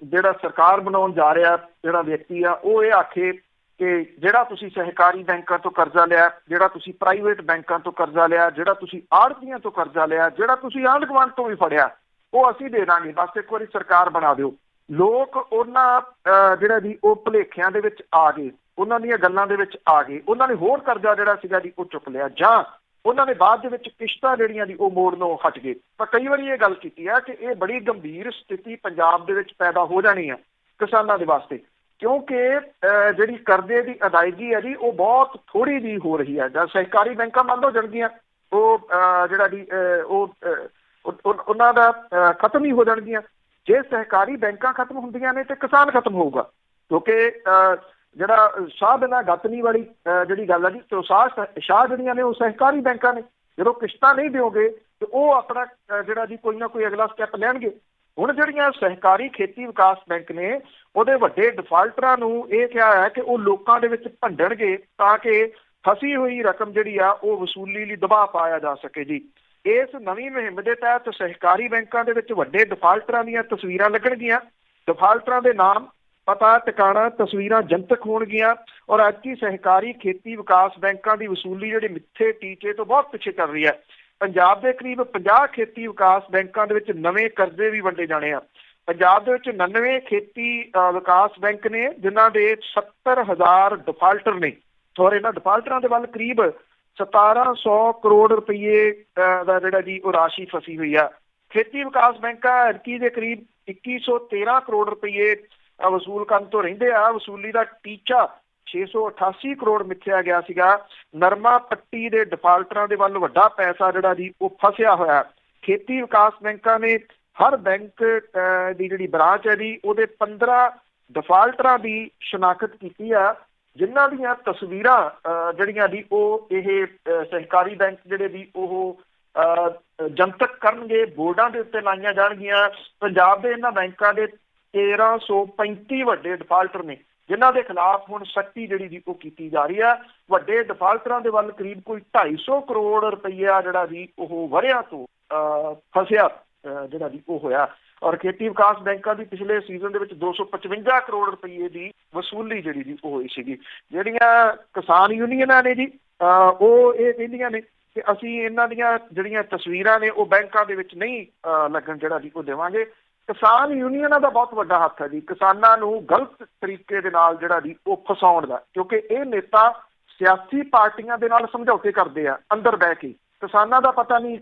ਜਿਹੜਾ ਸਰਕਾਰ ਬਣਾਉਣ ਜਾ ਰਿਹਾ ਜਿਹੜਾ ਵਿਅਕਤੀ ਆ ਉਹ ਇਹ ਆਖੇ ਕਿ ਜਿਹੜਾ ਤੁਸੀਂ ਸਹਿਕਾਰੀ ਬੈਂਕਾਂ ਤੋਂ ਕਰਜ਼ਾ ਲਿਆ, ਜਿਹੜਾ ਤੁਸੀਂ ਪ੍ਰਾਈਵੇਟ ਬੈਂਕਾਂ ਤੋਂ ਕਰਜ਼ਾ ਲਿਆ, ਜਿਹੜਾ ਤੁਸੀਂ ਆੜ੍ਹਤੀਆਂ ਤੋਂ ਕਰਜ਼ਾ ਲਿਆ, ਜਿਹੜਾ ਤੁਸੀਂ ਆਂਢ ਗੁਆਂਢ ਤੋਂ ਵੀ ਫੜਿਆ, ਉਹ ਅਸੀਂ ਦੇ ਦਾਂਗੇ, ਬਸ ਇੱਕ ਵਾਰੀ ਸਰਕਾਰ ਬਣਾ ਦਿਓ। ਲੋਕ ਉਹਨਾਂ ਜਿਹੜਾ ਜੀ ਉਹ ਭੁਲੇਖਿਆਂ ਦੇ ਵਿੱਚ ਆ ਗਏ, ਉਹਨਾਂ ਦੀਆਂ ਗੱਲਾਂ ਦੇ ਵਿੱਚ ਆ ਗਏ। ਉਹਨਾਂ ਨੇ ਹੋਰ ਕਰਜ਼ਾ ਜਿਹੜਾ ਸੀਗਾ ਜੀ ਉਹ ਚੁੱਕ ਲਿਆ, ਜਾਂ ਉਹਨਾਂ ਨੇ ਬਾਅਦ ਦੇ ਵਿੱਚ ਕਿਸ਼ਤਾਂ ਜਿਹੜੀਆਂ ਜੀ ਉਹ ਮੋੜਨੋਂ ਹਟ ਗਏ। ਪਰ ਕਈ ਵਾਰੀ ਇਹ ਗੱਲ ਕੀਤੀ ਹੈ ਕਿ ਇਹ ਬੜੀ ਗੰਭੀਰ ਸਥਿਤੀ ਪੰਜਾਬ ਦੇ ਵਿੱਚ ਪੈਦਾ ਹੋ ਜਾਣੀ ਹੈ ਕਿਸਾਨਾਂ ਦੇ ਵਾਸਤੇ, ਕਿਉਂਕਿ ਜਿਹੜੀ ਕਰਜ਼ੇ ਦੀ ਅਦਾਇਗੀ ਹੈ ਜੀ ਉਹ ਬਹੁਤ ਥੋੜ੍ਹੀ ਜਿਹੀ ਹੋ ਰਹੀ ਹੈ। ਜਦ ਸਹਿਕਾਰੀ ਬੈਂਕਾਂ ਬੰਦ ਹੋ ਜਾਣਗੀਆਂ, ਉਹ ਜਿਹੜਾ ਜੀ ਉਹਨਾਂ ਦਾ ਖਤਮ ਹੀ ਹੋ ਜਾਣਗੀਆਂ। ਜੇ ਸਹਿਕਾਰੀ ਬੈਂਕਾਂ ਖਤਮ ਹੁੰਦੀਆਂ ਨੇ ਤੇ ਕਿਸਾਨ ਖਤਮ ਹੋਊਗਾ, ਕਿਉਂਕਿ ਜਿਹੜਾ ਸ਼ਾਹ ਬਿਨਾਂ ਗਤਨੀ ਵਾਲੀ ਜਿਹੜੀ ਗੱਲ ਹੈ ਜੀ, ਤੇ ਸ਼ਾਹ ਜਿਹੜੀਆਂ ਨੇ ਉਹ ਸਹਿਕਾਰੀ ਬੈਂਕਾਂ ਨੇ। ਜਦੋਂ ਕਿਸ਼ਤਾਂ ਨਹੀਂ ਦਿਓਗੇ ਤੇ ਉਹ ਆਪਣਾ ਜਿਹੜਾ ਜੀ ਕੋਈ ਨਾ ਕੋਈ ਅਗਲਾ ਸਟੈਪ ਲੈਣਗੇ। ਹੁਣ ਜਿਹੜੀਆਂ ਸਹਿਕਾਰੀ ਖੇਤੀ ਵਿਕਾਸ ਬੈਂਕ ਨੇ ਉਹਦੇ ਵੱਡੇ ਡਿਫਾਲਟਰਾਂ ਨੂੰ ਇਹ ਕਿਹਾ ਹੈ ਕਿ ਉਹ ਲੋਕਾਂ ਦੇ ਵਿੱਚ ਭੰਡਣਗੇ ਤਾਂ ਕਿ ਫਸੀ ਹੋਈ ਰਕਮ ਜਿਹੜੀ ਆ ਉਹ ਵਸੂਲੀ ਲਈ ਦਬਾਅ ਪਾਇਆ ਜਾ ਸਕੇ ਜੀ। ਇਸ ਨਵੀਂ ਮੁਹਿੰਮ ਦੇ ਤਹਿਤ ਸਹਿਕਾਰੀ ਬੈਂਕਾਂ ਦੇ ਵਿੱਚ ਵੱਡੇ ਡਿਫਾਲਟਰਾਂ ਦੀਆਂ ਤਸਵੀਰਾਂ ਲੱਗਣਗੀਆਂ। ਡਿਫਾਲਟਰਾਂ ਦੇ ਨਾਮ, ਪਤਾ, ਟਿਕਾਣਾ, ਤਸਵੀਰਾਂ ਜਨਤਕ ਹੋਣਗੀਆਂ। ਔਰ ਅੱਜ ਕੀ ਸਹਿਕਾਰੀ ਖੇਤੀ ਵਿਕਾਸ ਬੈਂਕਾਂ ਦੀ ਵਸੂਲੀ ਜਿਹੜੇ ਮਿੱਥੇ ਟੀਚੇ ਤੋਂ ਬਹੁਤ ਪਿੱਛੇ ਚੱਲ ਰਹੀ ਹੈ। ਪੰਜਾਬ ਦੇ ਕਰੀਬ 50 ਖੇਤੀ ਵਿਕਾਸ ਬੈਂਕਾਂ ਦੇ ਵਿੱਚ ਨਵੇਂ ਕਰਜ਼ੇ ਵੀ ਵੰਡੇ ਜਾਣੇ ਆ। ਪੰਜਾਬ ਦੇ ਵਿੱਚ 99 ਖੇਤੀ ਵਿਕਾਸ ਬੈਂਕ ਨੇ ਜਿਨ੍ਹਾਂ ਦੇ 70,000 ਡਿਫਾਲਟਰ ਨੇ, ਔਰ ਇਹਨਾਂ ਡਿਫਾਲਟਰਾਂ ਦੇ ਵੱਲ ਕਰੀਬ 1700 ਕਰੋੜ ਰੁਪਏ ਦਾ ਜਿਹੜਾ ਜੀ ਉਹ ਰਾਸ਼ੀ ਫਸੀ ਹੋਈ ਆ। ਖੇਤੀ ਵਿਕਾਸ ਬੈਂਕਾਂ ਐਤਕੀ ਦੇ ਕਰੀਬ 2113 ਕਰੋੜ ਰੁਪਏ ਵਸੂਲ ਕਰਨ ਤੋਂ ਰਹਿੰਦੇ ਆ। ਵਸੂਲੀ ਦਾ ਟੀਚਾ 688 ਕਰੋੜ ਮਿੱਥਿਆ ਗਿਆ ਸੀਗਾ। ਨਰਮਾ ਪੱਟੀ ਦੇ ਡਿਫਾਲਟਰਾਂ ਦੇ ਵੱਲ ਵੱਡਾ ਪੈਸਾ ਜਿਹੜਾ ਜੀ ਉਹ ਫਸਿਆ ਹੋਇਆ। ਖੇਤੀ ਵਿਕਾਸ ਬੈਂਕਾਂ ਨੇ ਹਰ ਬੈਂਕ ਦੀ ਜਿਹੜੀ ਬ੍ਰਾਂਚ ਹੈ ਜੀ ਉਹਦੇ 15 ਡਿਫਾਲਟਰਾਂ ਦੀ ਸ਼ਨਾਖਤ ਕੀਤੀ ਆ, ਜਿਨ੍ਹਾਂ ਦੀਆਂ ਤਸਵੀਰਾਂ ਜਿਹੜੀਆਂ ਦੀ ਉਹ ਇਹ ਸਹਿਕਾਰੀ ਬੈਂਕ ਜਿਹੜੇ ਦੀ ਉਹ ਜਨਤਕ ਕਰਨਗੇ, ਬੋਰਡਾਂ ਦੇ ਉੱਤੇ ਲਾਈਆਂ ਜਾਣਗੀਆਂ। ਪੰਜਾਬ ਦੇ ਇਹਨਾਂ ਬੈਂਕਾਂ ਦੇ 1335 ਵੱਡੇ ਡਿਫਾਲਟਰ ਨੇ ਜਿਨ੍ਹਾਂ ਦੇ ਖਿਲਾਫ ਹੁਣ ਸਖਤੀ ਜਿਹੜੀ ਦੀ ਉਹ ਕੀਤੀ ਜਾ ਰਹੀ ਆ। ਵੱਡੇ ਡਿਫਾਲਟਰਾਂ ਦੇ ਵੱਲ ਕਰੀਬ ਕੋਈ 250 ਕਰੋੜ ਰੁਪਈਆ ਜਿਹੜਾ ਜੀ ਉਹ ਵਰ੍ਹਿਆਂ ਤੋਂ ਫਸਿਆ ਜਿਹੜਾ ਜੀ ਉਹ ਹੋਇਆ। ਔਰ ਖੇਤੀ ਵਿਕਾਸ ਬੈਂਕਾਂ ਦੀ ਪਿਛਲੇ ਸੀਜ਼ਨ ਦੇ ਵਿੱਚ 255 ਕਰੋੜ ਰੁਪਏ ਦੀ ਵਸੂਲੀ ਜਿਹੜੀ ਜੀ ਉਹ ਹੋਈ ਸੀਗੀ। ਜਿਹੜੀਆਂ ਕਿਸਾਨ ਯੂਨੀਅਨਾਂ ਨੇ ਜੀ ਉਹ ਇਹ ਕਹਿੰਦੀਆਂ ਨੇ ਕਿ ਅਸੀਂ ਇਹਨਾਂ ਦੀਆਂ ਜਿਹੜੀਆਂ ਤਸਵੀਰਾਂ ਨੇ ਉਹ ਬੈਂਕਾਂ ਦੇ ਵਿੱਚ ਨਹੀਂ ਲੱਗਣ ਜਿਹੜਾ ਜੀ ਉਹ ਦੇਵਾਂਗੇ। ਕਿਸਾਨ ਯੂਨੀਅਨਾਂ ਦਾ ਬਹੁਤ ਵੱਡਾ ਹੱਥ ਹੈ ਜੀ ਕਿਸਾਨਾਂ ਨੂੰ ਗਲਤ ਤਰੀਕੇ ਦੇ ਨਾਲ ਜਿਹੜਾ ਜੀ ਉਹ ਫਸਾਉਣ ਦਾ, ਕਿਉਂਕਿ ਇਹ ਨੇਤਾ ਸਿਆਸੀ ਪਾਰਟੀਆਂ ਦੇ ਨਾਲ ਸਮਝੌਤੇ ਕਰਦੇ ਆ ਅੰਦਰ ਬਹਿ ਕੇ। ਕਿਸਾਨਾਂ ਦਾ ਪਤਾ ਨਹੀਂ,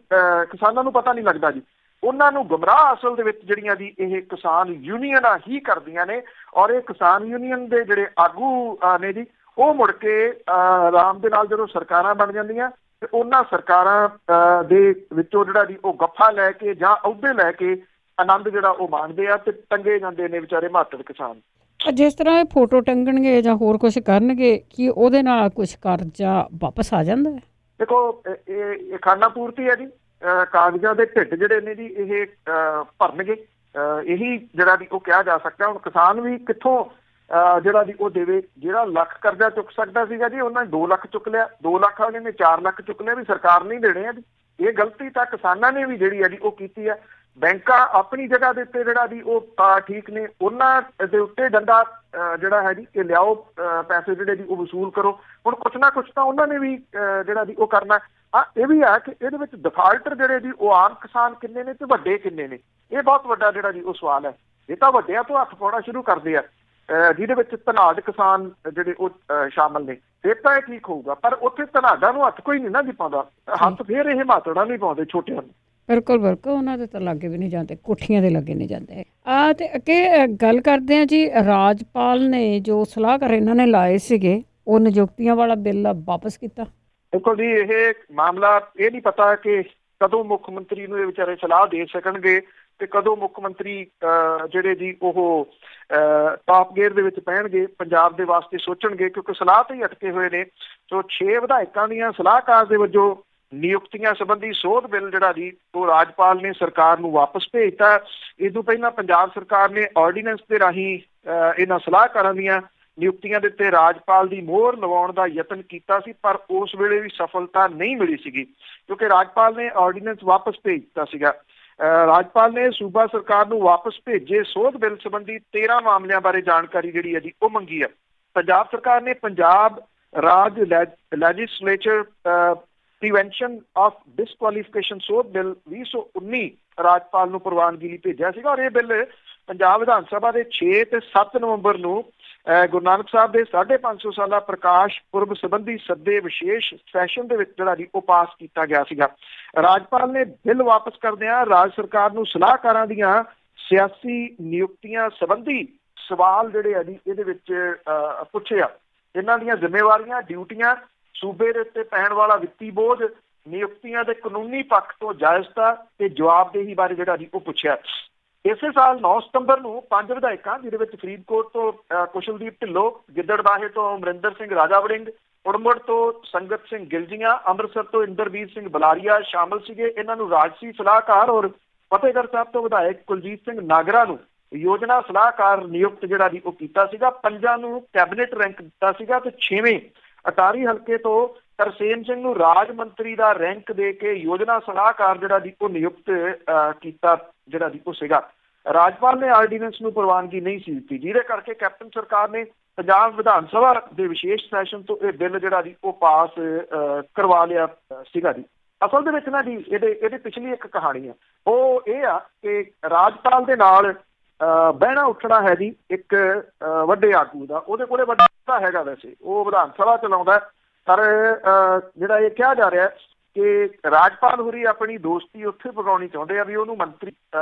ਕਿਸਾਨਾਂ ਨੂੰ ਪਤਾ ਨਹੀਂ ਲੱਗਦਾ ਜੀ। ਉਹਨਾਂ ਨੂੰ ਗੁੰਮਰਾਹ ਅਸਲ ਦੇ ਵਿੱਚ ਜਿਹੜੀਆਂ ਜੀ ਇਹ ਕਿਸਾਨ ਯੂਨੀਅਨਾਂ ਹੀ ਕਰਦੀਆਂ ਨੇ। ਔਰ ਇਹ ਕਿਸਾਨ ਯੂਨੀਅਨ ਦੇ ਜਿਹੜੇ ਆਗੂ ਨੇ ਜੀ ਉਹ ਮੁੜ ਕੇ ਆਰਾਮ ਦੇ ਨਾਲ ਜਦੋਂ ਸਰਕਾਰਾਂ ਬਣ ਜਾਂਦੀਆਂ ਤੇ ਉਹਨਾਂ ਸਰਕਾਰਾਂ ਦੇ ਵਿੱਚੋਂ ਜਿਹੜਾ ਜੀ ਉਹ ਗੱਫਾ ਲੈ ਕੇ ਜਾਂ ਅਹੁਦੇ ਲੈ ਕੇ ਆਨੰਦ ਜਿਹੜਾ ਉਹ ਮਾਣਦੇ ਆ ਤੇ ਟੰਗੇ ਜਾਂਦੇ ਨੇ ਵਿਚਾਰੇ ਮਾਤੜ ਕਿਸਾਨ। ਜਿਸ ਤਰ੍ਹਾਂ ਇਹ ਫੋਟੋ ਟੰਗਣਗੇ ਜਾਂ ਹੋਰ ਕੁਝ ਕਰਨਗੇ, ਕੀ ਉਹਦੇ ਨਾਲ ਕੁਝ ਕਰਜ਼ਾ ਵਾਪਸ ਆ ਜਾਂਦਾ ਹੈ? ਦੇਖੋ, ਇਹ ਖਾਨਾ ਪੂਰਤੀ ਹੈ ਜੀ। ਕਾਗਜ਼ਾਂ ਦੇ ਢਿੱਡ ਜਿਹੜੇ ਨੇ ਜੀ ਇਹ ਭਰਨਗੇ, ਇਹੀ ਜਿਹੜਾ ਵੀ ਉਹ ਕਿਹਾ ਜਾ ਸਕਦਾ। ਹੁਣ ਕਿਸਾਨ ਵੀ ਕਿੱਥੋਂ ਜਿਹੜਾ ਵੀ ਉਹ ਦੇਵੇ। ਜਿਹੜਾ ਲੱਖ ਕਰਜ਼ਾ ਚੁੱਕ ਸਕਦਾ ਸੀਗਾ ਜੀ ਉਹਨਾਂ ਨੇ 2 ਲੱਖ ਚੁੱਕ ਲਿਆ, 2 ਲੱਖ ਵਾਲੇ ਨੇ 4 ਲੱਖ ਚੁੱਕ ਲਿਆ ਵੀ ਸਰਕਾਰ ਨਹੀਂ ਦੇਣੇ ਆ ਜੀ। ਇਹ ਗਲਤੀ ਤਾਂ ਕਿਸਾਨਾਂ ਨੇ ਵੀ ਜਿਹੜੀ ਹੈ ਜੀ ਉਹ ਕੀਤੀ ਹੈ। ਬੈਂਕਾਂ ਆਪਣੀ ਜਗ੍ਹਾ ਦੇ ਉੱਤੇ ਜਿਹੜਾ ਵੀ ਉਹ ਠੀਕ ਨੇ, ਉਹਨਾਂ ਦੇ ਉੱਤੇ ਡੰਡਾ ਜਿਹੜਾ ਹੈ ਜੀ ਕਿ ਲਿਆਓ ਪੈਸੇ ਜਿਹੜੇ ਜੀ ਉਹ ਵਸੂਲ ਕਰੋ। ਹੁਣ ਕੁਛ ਨਾ ਕੁਛ ਤਾਂ ਉਹਨਾਂ ਨੇ ਵੀ ਜਿਹੜਾ ਜੀ ਉਹ ਕਰਨਾ। ਇਹ ਵੀ ਹੈ ਕਿ ਇਹਦੇ ਵਿੱਚ ਡਿਫਾਲਟਰ ਜਿਹੜੇ ਜੀ ਉਹ ਆਮ ਕਿਸਾਨ ਕਿੰਨੇ ਨੇ ਤੇ ਵੱਡੇ ਕਿੰਨੇ ਨੇ, ਇਹ ਬਹੁਤ ਵੱਡਾ ਜਿਹੜਾ ਜੀ ਉਹ ਸਵਾਲ ਹੈ। ਇਹ ਤਾਂ ਵੱਡਿਆਂ ਤੋਂ ਹੱਥ ਪਾਉਣਾ ਸ਼ੁਰੂ ਕਰਦੇ ਆ, ਜਿਹਦੇ ਵਿੱਚ ਧਨਾਢ ਕਿਸਾਨ ਜਿਹੜੇ ਉਹ ਸ਼ਾਮਲ ਨੇ। ਫਿਰ ਤਾਂ ਇਹ ਠੀਕ ਹੋਊਗਾ, ਪਰ ਉੱਥੇ ਧਨਾਢਾਂ ਨੂੰ ਹੱਥ ਕੋਈ ਨਹੀਂ ਨਾ ਜੀ ਪਾਉਂਦਾ, ਹੱਥ ਫਿਰ ਇਹ ਮਾਤੜਾ ਨਹੀਂ ਪਾਉਂਦੇ ਛੋਟਿਆਂ ਨੂੰ। ਬਿਲਕੁਲ ਬਿਲਕੁਲ, ਉਹਨਾਂ ਦੇ ਤਾਂ ਲਾਗੇ ਵੀ ਨਹੀਂ ਜਾਂਦੇ, ਕੋਠੀਆਂ ਦੇ ਲਾਗੇ ਨਹੀਂ ਜਾਂਦੇ। ਤੇ ਅੱਗੇ ਗੱਲ ਕਰਦੇ ਹਾਂ ਜੀ, ਰਾਜਪਾਲ ਨੇ ਜੋ ਸਲਾਹਕਾਰ ਇਹਨਾਂ ਨੇ ਲਾਏ ਸੀਗੇ ਉਹ ਨਿਯੁਕਤੀਆਂ ਵਾਲਾ ਬਿੱਲ ਵਾਪਸ ਕੀਤਾ। ਦੇਖੋ ਜੀ, ਇਹ ਮਾਮਲਾ ਇਹ ਨਹੀਂ ਪਤਾ ਕਿ ਕਦੋਂ ਮੁੱਖ ਮੰਤਰੀ ਨੂੰ ਇਹ ਵਿਚਾਰੇ ਸਲਾਹ ਦੇ ਸਕਣਗੇ ਤੇ ਕਦੋਂ ਮੁੱਖ ਮੰਤਰੀ ਜਿਹੜੇ ਜੀ ਉਹ ਟਾਪ ਗੇਅਰ ਦੇ ਵਿੱਚ ਪੈਣਗੇ, ਪੰਜਾਬ ਦੇ ਵਾਸਤੇ ਸੋਚਣਗੇ, ਕਿਉਂਕਿ ਸਲਾਹ ਤੇ ਹੀ ਅਟਕੇ ਹੋਏ ਨੇ। ਸੋ 6 ਵਿਧਾਇਕਾਂ ਦੀਆਂ ਸਲਾਹਕਾਰ ਦੇ ਵਜੋਂ ਨਿਯੁਕਤੀਆਂ ਸੰਬੰਧੀ ਸੋਧ ਬਿੱਲ ਜਿਹੜਾ ਜੀ ਉਹ ਰਾਜਪਾਲ ਨੇ ਸਰਕਾਰ ਨੂੰ ਵਾਪਸ ਭੇਜਤਾ। ਇਸ ਤੋਂ ਪਹਿਲਾਂ ਪੰਜਾਬ ਸਰਕਾਰ ਨੇ ਆਰਡੀਨੈਂਸ ਦੇ ਰਾਹੀਂ ਇਹਨਾਂ ਸਲਾਹਕਾਰਾਂ ਦੀਆਂ ਨਿਯੁਕਤੀਆਂ ਦੇ ਉੱਤੇ ਰਾਜਪਾਲ ਦੀ ਮੋਹਰ ਲਵਾਉਣ ਦਾ ਯਤਨ ਕੀਤਾ ਸੀ, ਪਰ ਉਸ ਵੇਲੇ ਵੀ ਸਫਲਤਾ ਨਹੀਂ ਮਿਲੀ ਸੀਗੀ, ਕਿਉਂਕਿ ਰਾਜਪਾਲ ਨੇ ਆਰਡੀਨੈਂਸ ਵਾਪਸ ਭੇਜ ਦਿੱਤਾ ਸੀਗਾ। ਰਾਜਪਾਲ ਨੇ ਸੂਬਾ ਸਰਕਾਰ ਨੂੰ ਵਾਪਸ ਭੇਜੇ ਸੋਧ ਬਿੱਲ ਸੰਬੰਧੀ 13 ਮਾਮਲਿਆਂ ਬਾਰੇ ਜਾਣਕਾਰੀ ਜਿਹੜੀ ਹੈ ਜੀ ਉਹ ਮੰਗੀ ਹੈ। ਪੰਜਾਬ ਸਰਕਾਰ ਨੇ ਪੰਜਾਬ ਰਾਜ ਲੈਜਿਸਲੇਚਰ ਪ੍ਰੀਵੈਂਸ਼ਨ ਆਫ ਡਿਸਕੁਆਲੀਫਿਕੇਸ਼ਨ ਸੋਧ ਬਿੱਲ 2019 ਰਾਜਪਾਲ ਨੂੰ ਪ੍ਰਵਾਨਗੀ ਲਈ ਭੇਜਿਆ ਸੀਗਾ, ਔਰ ਇਹ ਬਿੱਲ ਪੰਜਾਬ ਵਿਧਾਨ ਸਭਾ ਦੇ 6 ਤੇ 7 ਨਵੰਬਰ ਨੂੰ ਗੁਰੂ ਨਾਨਕ ਸਾਹਿਬ ਦੇ 550 ਸਾਲਾ ਪ੍ਰਕਾਸ਼ ਪੁਰਬ ਸੰਬੰਧੀ ਸੱਦੇ ਵਿਸ਼ੇਸ਼ ਸੈਸ਼ਨ ਦੇ ਵਿੱਚ ਜਿਹੜਾ ਜੀ ਉਹ ਪਾਸ ਕੀਤਾ ਗਿਆ ਸੀਗਾ। ਰਾਜਪਾਲ ਨੇ ਬਿੱਲ ਵਾਪਸ ਕਰਦਿਆਂ ਰਾਜ ਸਰਕਾਰ ਨੂੰ ਸਲਾਹਕਾਰਾਂ ਦੀਆਂ ਸਿਆਸੀ ਨਿਯੁਕਤੀਆਂ ਸੰਬੰਧੀ ਸਵਾਲ ਜਿਹੜੇ ਆ ਜੀ ਇਹਦੇ ਵਿੱਚ ਪੁੱਛੇ ਆ। ਇਹਨਾਂ ਦੀਆਂ ਜ਼ਿੰਮੇਵਾਰੀਆਂ, ਡਿਊਟੀਆਂ, ਸੂਬੇ ਦੇ ਉੱਤੇ ਪੈਣ ਵਾਲਾ ਵਿੱਤੀ ਬੋਝ, ਨਿਯੁਕਤੀਆਂ ਦੇ ਕਾਨੂੰਨੀ ਪੱਖ ਤੋਂ ਜਾਇਜ਼ਤਾ ਤੇ ਜਵਾਬਦੇਹੀ ਬਾਰੇ ਜਿਹੜਾ ਜੀ ਉਹ ਪੁੱਛਿਆ। ਇਸੇ ਸਾਲ 9 ਸਤੰਬਰ ਨੂੰ 5 ਵਿਧਾਇਕਾਂ, ਜਿਹਦੇ ਵਿੱਚ ਫਰੀਦਕੋਟ ਤੋਂ ਕੁਸ਼ਲਦੀਪ ਢਿੱਲੋਂ, ਗਿੱਦੜਬਾਹੇ ਤੋਂ ਅਮਰਿੰਦਰ ਸਿੰਘ ਰਾਜਾ ਵੜਿੰਗ, ਉੜਮੜ ਤੋਂ ਸੰਗਤ ਸਿੰਘ ਗਿਲਜੀਆਂ, ਅੰਮ੍ਰਿਤਸਰ ਤੋਂ ਇੰਦਰਵੀਰ ਸਿੰਘ ਬਲਾਰੀਆ ਸ਼ਾਮਲ ਸੀਗੇ। ਇਹਨਾਂ ਨੂੰ ਰਾਜਸੀ ਸਲਾਹਕਾਰ ਔਰ ਫਤਿਹਗੜ੍ਹ ਸਾਹਿਬ ਤੋਂ ਵਿਧਾਇਕ ਕੁਲਜੀਤ ਸਿੰਘ ਨਾਗਰਾ ਨੂੰ ਯੋਜਨਾ ਸਲਾਹਕਾਰ ਨਿਯੁਕਤ ਜਿਹੜਾ ਜੀ ਉਹ ਕੀਤਾ ਸੀਗਾ। 5 ਨੂੰ ਕੈਬਨਿਟ ਰੈਂਕ ਦਿੱਤਾ ਸੀਗਾ ਤੇ 6ਵੇਂ ਅਟਾਰੀ ਹਲਕੇ ਤੋਂ ਤਰਸੇਮ ਸਿੰਘ ਨੂੰ ਰਾਜ ਮੰਤਰੀ ਦਾ ਰੈਂਕ ਦੇ ਕੇ ਯੋਜਨਾ ਸਲਾਹਕਾਰ ਜਿਹੜਾ ਜੀ ਉਹ ਨਿਯੁਕਤ ਕੀਤਾ ਜਿਹੜਾ ਜੀ ਉਹ ਸੀਗਾ। ਰਾਜਪਾਲ ਨੇ ਆਰਡੀਨੈਂਸ ਨੂੰ ਪ੍ਰਵਾਨਗੀ ਨਹੀਂ ਸੀ ਦਿੱਤੀ, ਜਿਹਦੇ ਕਰਕੇ ਕੈਪਟਨ ਸਰਕਾਰ ਨੇ ਪੰਜਾਬ ਵਿਧਾਨ ਸਭਾ ਦੇ ਵਿਸ਼ੇਸ਼ ਸੈਸ਼ਨ ਤੋਂ ਇਹ ਬਿੱਲ ਜਿਹੜਾ ਜੀ ਉਹ ਪਾਸ ਕਰਵਾ ਲਿਆ ਸੀਗਾ ਜੀ। ਅਸਲ ਦੇ ਵਿੱਚ ਨਾ ਜੀ ਇਹਦੇ ਪਿਛਲੀ ਇੱਕ ਕਹਾਣੀ ਆ, ਉਹ ਇਹ ਆ ਕਿ ਰਾਜਪਾਲ ਦੇ ਨਾਲ ਬਹਿਣਾ ਉੱਠਣਾ ਹੈ ਜੀ ਇੱਕ ਵੱਡੇ ਆਗੂ ਦਾ। ਉਹਦੇ ਕੋਲੇ ਵੱਡਾ ਹੈਗਾ, ਵੈਸੇ ਉਹ ਵਿਧਾਨ ਸਭਾ ਚਲਾਉਂਦਾ, ਪਰ ਜਿਹੜਾ ਇਹ ਕਿਹਾ ਜਾ ਰਿਹਾ ਕਿ ਰਾਜਪਾਲ ਹੋਰੀ ਆਪਣੀ ਦੋਸਤੀ ਉੱਥੇ ਪਕਾਉਣੀ ਚਾਹੁੰਦੇ ਆ ਵੀ ਉਹਨੂੰ ਮੰਤਰੀ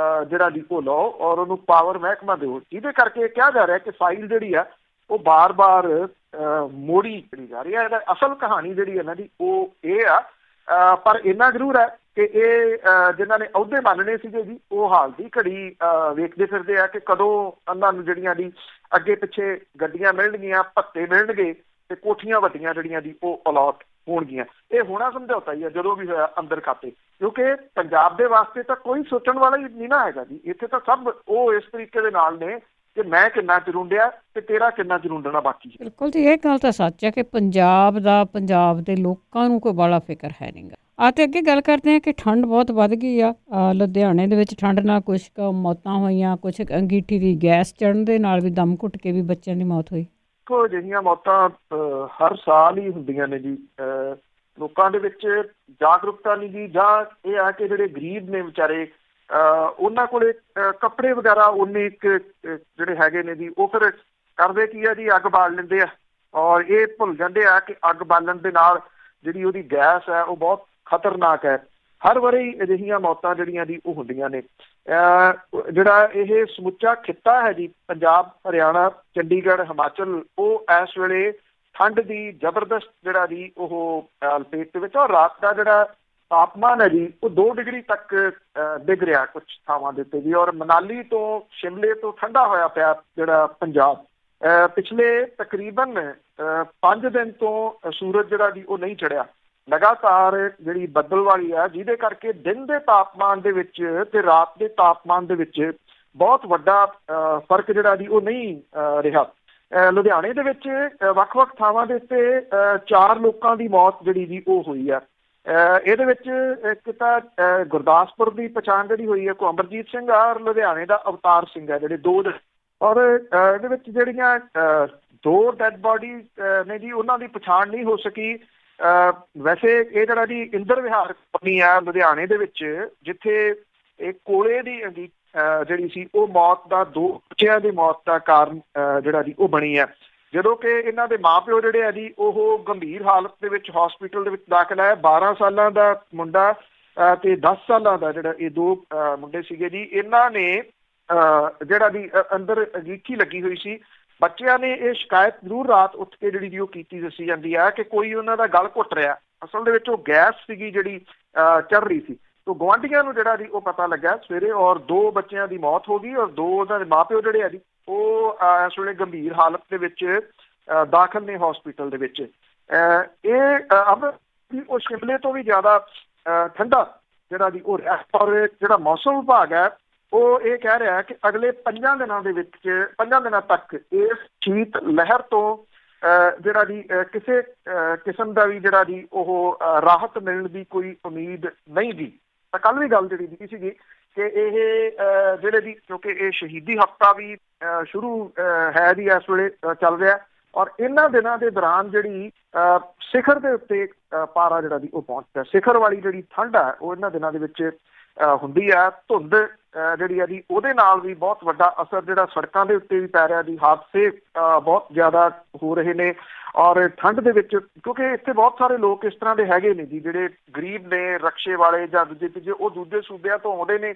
ਜਿਹੜਾ ਜੀ ਉਹ ਲਓ ਔਰ ਉਹਨੂੰ ਪਾਵਰ ਮਹਿਕਮਾ ਦਿਓ, ਜਿਹਦੇ ਕਰਕੇ ਕਿਹਾ ਜਾ ਰਿਹਾ ਕਿ ਫਾਈਲ ਜਿਹੜੀ ਆ ਉਹ ਬਾਰ-ਬਾਰ ਮੋੜੀ ਚੜੀ ਜਾ ਰਹੀ ਹੈ। ਇਹਦਾ ਅਸਲ ਕਹਾਣੀ ਜਿਹੜੀ ਹੈ ਨਾ ਜੀ ਉਹ ਇਹ ਆ, ਪਰ ਇੰਨਾ ਜ਼ਰੂਰ ਹੈ ਕਿ ਇਹ ਜਿਨ੍ਹਾਂ ਨੇ ਅਹੁਦੇ ਮੰਨਣੇ ਸੀਗੇ ਜੀ ਉਹ ਹਾਲ ਦੀ ਘੜੀ ਵੇਖਦੇ ਫਿਰਦੇ ਆ ਕਿ ਕਦੋਂ ਉਹਨਾਂ ਨੂੰ ਜਿਹੜੀਆਂ ਜੀ ਅੱਗੇ ਪਿੱਛੇ ਗੱਡੀਆਂ ਮਿਲਣਗੀਆਂ, ਭੱਤੇ ਮਿਲਣਗੇ ਤੇ ਕੋਠੀਆਂ ਵੱਡੀਆਂ ਜਿਹੜੀਆਂ ਜੀ ਉਹ ਅਲਾਟ ਹੋਣਗੀਆਂ। ਇਹ ਹੋਣਾ ਸਮਝੌਤਾ ਹੀ ਹੈ ਜਦੋਂ ਵੀ ਹੋਇਆ ਅੰਦਰ ਖਾਤੇ, ਕਿਉਂਕਿ ਪੰਜਾਬ ਦੇ ਵਾਸਤੇ ਤਾਂ ਕੋਈ ਸੋਚਣ ਵਾਲਾ ਹੀ ਨਹੀਂ ਨਾ ਹੈਗਾ ਜੀ। ਇੱਥੇ ਤਾਂ ਸਭ ਉਹ ਇਸ ਤਰੀਕੇ ਦੇ ਨਾਲ ਨੇ ਕਿ ਮੈਂ ਕਿੰਨਾ ਚਰੁੰਡਿਆ ਤੇ ਤੇਰਾ ਕਿੰਨਾ ਚਰੁੰਡਣਾ ਬਾਕੀ। ਬਿਲਕੁਲ ਜੀ, ਇਹ ਗੱਲ ਤਾਂ ਸੱਚ ਹੈ ਕਿ ਪੰਜਾਬ ਦੇ ਲੋਕਾਂ ਨੂੰ ਕੋਈ ਬੜਾ ਫਿਕਰ ਹੈ ਨਹੀਂਗਾ। ਤੇ ਅੱਗੇ ਗੱਲ ਕਰਦੇ ਹਾਂ ਕਿ ਠੰਡ ਬਹੁਤ ਵੱਧ ਗਈ ਆ ਲੁਧਿਆਣੇ ਦੇ ਵਿੱਚ। ਠੰਡ ਨਾਲ ਕੁਛ ਕੁ ਮੌਤਾਂ ਹੋਈਆਂ, ਕੁਛ ਅੰਗੀਠੀ ਦੀ ਗੈਸ ਚੜ੍ਹਨ ਦੇ ਨਾਲ ਵੀ ਦਮ ਘੁੱਟ ਕੇ ਵੀ ਬੱਚਿਆਂ ਦੀ ਮੌਤ ਹੋਈ। ਦੇਖੋ, ਅਜਿਹੀਆਂ ਮੌਤਾਂ ਹਰ ਸਾਲ ਹੀ ਹੁੰਦੀਆਂ ਨੇ ਜੀ। ਲੋਕਾਂ ਦੇ ਵਿੱਚ ਜਾਗਰੂਕਤਾ ਨਹੀਂ ਜੀ, ਜਾਂ ਇਹ ਆ ਕਿ ਜਿਹੜੇ ਗਰੀਬ ਨੇ ਵਿਚਾਰੇ ਉਹਨਾਂ ਕੋਲੇ ਕੱਪੜੇ ਵਗੈਰਾ ਉਨੇ ਜਿਹੜੇ ਹੈਗੇ ਨੇ ਜੀ ਉਹ ਫਿਰ ਕਰਦੇ ਕੀ ਆ ਜੀ, ਅੱਗ ਬਾਲ ਲੈਂਦੇ ਆ ਔਰ ਇਹ ਭੁੱਲ ਜਾਂਦੇ ਆ ਕਿ ਅੱਗ ਬਾਲਣ ਦੇ ਨਾਲ ਜਿਹੜੀ ਉਹਦੀ ਗੈਸ ਹੈ ਉਹ ਬਹੁਤ ਖਤਰਨਾਕ ਹੈ। ਹਰ ਵਾਰੀ ਅਜਿਹੀਆਂ ਮੌਤਾਂ ਜਿਹੜੀਆਂ ਜੀ ਉਹ ਹੁੰਦੀਆਂ ਨੇ। ਜਿਹੜਾ ਇਹ ਸਮੁੱਚਾ ਖਿੱਤਾ ਹੈ ਜੀ ਪੰਜਾਬ, ਹਰਿਆਣਾ, ਚੰਡੀਗੜ੍ਹ, ਹਿਮਾਚਲ, ਉਹ ਇਸ ਵੇਲੇ ਠੰਡ ਦੀ ਜ਼ਬਰਦਸਤ ਜਿਹੜਾ ਜੀ ਉਹ ਲਪੇਟ ਦੇ ਵਿੱਚ। ਔਰ ਰਾਤ ਦਾ ਜਿਹੜਾ ਤਾਪਮਾਨ ਹੈ ਜੀ ਉਹ 2 ਡਿਗਰੀ ਤੱਕ ਡਿੱਗ ਰਿਹਾ ਕੁਝ ਥਾਵਾਂ ਦੇ ਉੱਤੇ ਜੀ। ਔਰ ਮਨਾਲੀ ਤੋਂ ਸ਼ਿਮਲੇ ਤੋਂ ਠੰਡਾ ਹੋਇਆ ਪਿਆ ਜਿਹੜਾ ਪੰਜਾਬ। ਪਿਛਲੇ ਤਕਰੀਬਨ 5 ਦਿਨ ਤੋਂ ਸੂਰਜ ਜਿਹੜਾ ਜੀ ਉਹ ਨਹੀਂ ਚੜਿਆ। ਲਗਾਤਾਰ ਜਿਹੜੀ ਬੱਦਲਵਾਲੀ ਆ, ਜਿਹਦੇ ਕਰਕੇ ਦਿਨ ਦੇ ਤਾਪਮਾਨ ਦੇ ਵਿੱਚ ਤੇ ਰਾਤ ਦੇ ਤਾਪਮਾਨ ਦੇ ਵਿੱਚ ਬਹੁਤ ਵੱਡਾ ਫਰਕ ਜਿਹੜਾ ਜੀ ਉਹ ਨਹੀਂ ਰਿਹਾ। ਲੁਧਿਆਣੇ ਦੇ ਵਿੱਚ ਵੱਖ-ਵੱਖ ਥਾਵਾਂ ਦੇ ਉੱਤੇ 4 ਲੋਕਾਂ ਦੀ ਮੌਤ ਜਿਹੜੀ ਜੀ ਉਹ ਹੋਈ ਆ। ਇਹਦੇ ਵਿੱਚ ਇੱਕ ਤਾਂ ਗੁਰਦਾਸਪੁਰ ਦੀ ਪਛਾਣ ਜਿਹੜੀ ਹੋਈ ਹੈ, ਕੋ ਅਮਰਜੀਤ ਸਿੰਘ ਆ, ਔਰ ਲੁਧਿਆਣੇ ਦਾ ਅਵਤਾਰ ਸਿੰਘ ਹੈ, ਜਿਹੜੇ 2। ਔਰ ਇਹਦੇ ਵਿੱਚ ਜਿਹੜੀਆਂ 2 ਡੈਡ ਬੋਡੀ ਨੇ ਜੀ ਉਹਨਾਂ ਦੀ ਪਛਾਣ ਨਹੀਂ ਹੋ ਸਕੀ। ਵੈਸੇ ਇਹ ਜਿਹੜਾ ਜੀ ਇੰਦਰ ਵਿਹਾਰ ਕਲੋਨੀ ਆ ਲੁਧਿਆਣੇ ਦੇ ਵਿੱਚ, ਜਿੱਥੇ ਇਹ ਕੋਲੇ ਦੀ ਜਿਹੜੀ ਸੀ ਉਹ ਮੌਤ ਦਾ 2 ਬੱਚਿਆਂ ਦੀ ਮੌਤ ਦਾ ਕਾਰਨ ਜਿਹੜਾ ਜੀ ਉਹ ਬਣੀ ਹੈ। ਜਦੋਂ ਕਿ ਇਹਨਾਂ ਦੇ ਮਾਂ-ਪਿਓ ਜਿਹੜੇ ਆ ਜੀ ਉਹ ਗੰਭੀਰ ਹਾਲਤ ਦੇ ਵਿੱਚ ਹਸਪੀਟਲ ਦੇ ਵਿੱਚ ਦਾਖਲ ਹੈ। 12 ਸਾਲਾਂ ਦਾ ਮੁੰਡਾ ਤੇ 10 ਸਾਲਾਂ ਦਾ ਜਿਹੜਾ ਇਹ 2 ਮੁੰਡੇ ਸੀਗੇ ਜੀ। ਇਹਨਾਂ ਨੇ ਜਿਹੜਾ ਜੀ ਅੰਦਰ ਅੰਗੀਠੀ ਲੱਗੀ ਹੋਈ ਸੀ। ਬੱਚਿਆਂ ਨੇ ਇਹ ਸ਼ਿਕਾਇਤ ਜ਼ਰੂਰ ਰਾਤ ਉੱਠ ਕੇ ਜਿਹੜੀ ਉਹ ਕੀਤੀ ਦੱਸੀ ਜਾਂਦੀ ਹੈ ਕਿ ਕੋਈ ਉਹਨਾਂ ਦਾ ਗਲ ਘੁੱਟ ਰਿਹਾ। ਅਸਲ ਦੇ ਵਿੱਚ ਉਹ ਗੈਸ ਸੀਗੀ ਜਿਹੜੀ ਚੜ੍ਹ ਰਹੀ ਸੀ। ਸੋ ਗੁਆਂਢੀਆਂ ਨੂੰ ਜਿਹੜਾ ਜੀ ਉਹ ਪਤਾ ਲੱਗਾ ਸਵੇਰੇ, ਔਰ 2 ਬੱਚਿਆਂ ਦੀ ਮੌਤ ਹੋ ਗਈ, ਔਰ 2 ਉਹਨਾਂ ਦੇ ਮਾਪਿਓ ਜਿਹੜੇ ਆ ਜੀ ਉਹ ਇਸ ਵੇਲੇ ਗੰਭੀਰ ਹਾਲਤ ਦੇ ਵਿੱਚ ਦਾਖਲ ਨੇ ਹਸਪੀਟਲ ਦੇ ਵਿੱਚ। ਇਹ ਉਹ ਸ਼ਿਮਲੇ ਤੋਂ ਵੀ ਜ਼ਿਆਦਾ ਠੰਡਾ ਜਿਹੜਾ ਜੀ ਉਹ ਰਿਹਾ, ਔਰ ਜਿਹੜਾ ਮੌਸਮ ਵਿਭਾਗ ਹੈ ਉਹ ਇਹ ਕਹਿ ਰਿਹਾ ਕਿ ਅਗਲੇ 5 ਦਿਨਾਂ ਦੇ ਵਿੱਚ 5 ਦਿਨਾਂ ਤੱਕ ਇਸ ਸ਼ੀਤ ਲਹਿਰ ਤੋਂ ਜਿਹੜਾ ਜੀ ਕਿਸੇ ਕਿਸਮ ਦਾ ਵੀ ਜਿਹੜਾ ਜੀ ਉਹ ਰਾਹਤ ਮਿਲਣ ਦੀ ਕੋਈ ਉਮੀਦ ਨਹੀਂ ਗੀ। ਤਾਂ ਕੱਲ੍ਹ ਵੀ ਗੱਲ ਜਿਹੜੀ ਦੀ ਸੀਗੀ ਕਿ ਇਹ ਜਿਹੜੇ ਦੀ, ਕਿਉਂਕਿ ਇਹ ਸ਼ਹੀਦੀ ਹਫ਼ਤਾ ਵੀ ਸ਼ੁਰੂ ਹੈ ਜੀ ਇਸ ਵੇਲੇ ਚੱਲ ਰਿਹਾ, ਔਰ ਇਹਨਾਂ ਦਿਨਾਂ ਦੇ ਦੌਰਾਨ ਜਿਹੜੀ ਸਿਖਰ ਦੇ ਉੱਤੇ ਪਾਰਾ ਜਿਹੜਾ ਜੀ ਉਹ ਪਹੁੰਚਦਾ। ਸਿਖਰ ਵਾਲੀ ਜਿਹੜੀ ਠੰਡ ਹੈ ਉਹ ਇਹਨਾਂ ਦਿਨਾਂ ਦੇ ਵਿੱਚ ਹੁੰਦੀ ਹੈ। ਧੁੰਦ ਜਿਹੜੀ ਆ ਜੀ ਉਹਦੇ ਨਾਲ ਵੀ ਬਹੁਤ ਵੱਡਾ ਅਸਰ ਜਿਹੜਾ ਸੜਕਾਂ ਦੇ ਉੱਤੇ ਵੀ ਪੈ ਰਿਹਾ ਜੀ। ਹਾਦਸੇ ਬਹੁਤ ਜ਼ਿਆਦਾ ਹੋ ਰਹੇ ਨੇ, ਔਰ ਠੰਡ ਦੇ ਵਿੱਚ, ਕਿਉਂਕਿ ਇੱਥੇ ਬਹੁਤ ਸਾਰੇ ਲੋਕ ਇਸ ਤਰ੍ਹਾਂ ਦੇ ਹੈਗੇ ਨੇ ਜੀ ਜਿਹੜੇ ਗਰੀਬ ਨੇ, ਰਕਸ਼ੇ ਵਾਲੇ ਜਾਂ ਦੂਜੇ ਤੀਜੇ, ਉਹ ਦੂਜੇ ਸੂਬਿਆਂ ਤੋਂ ਆਉਂਦੇ ਨੇ,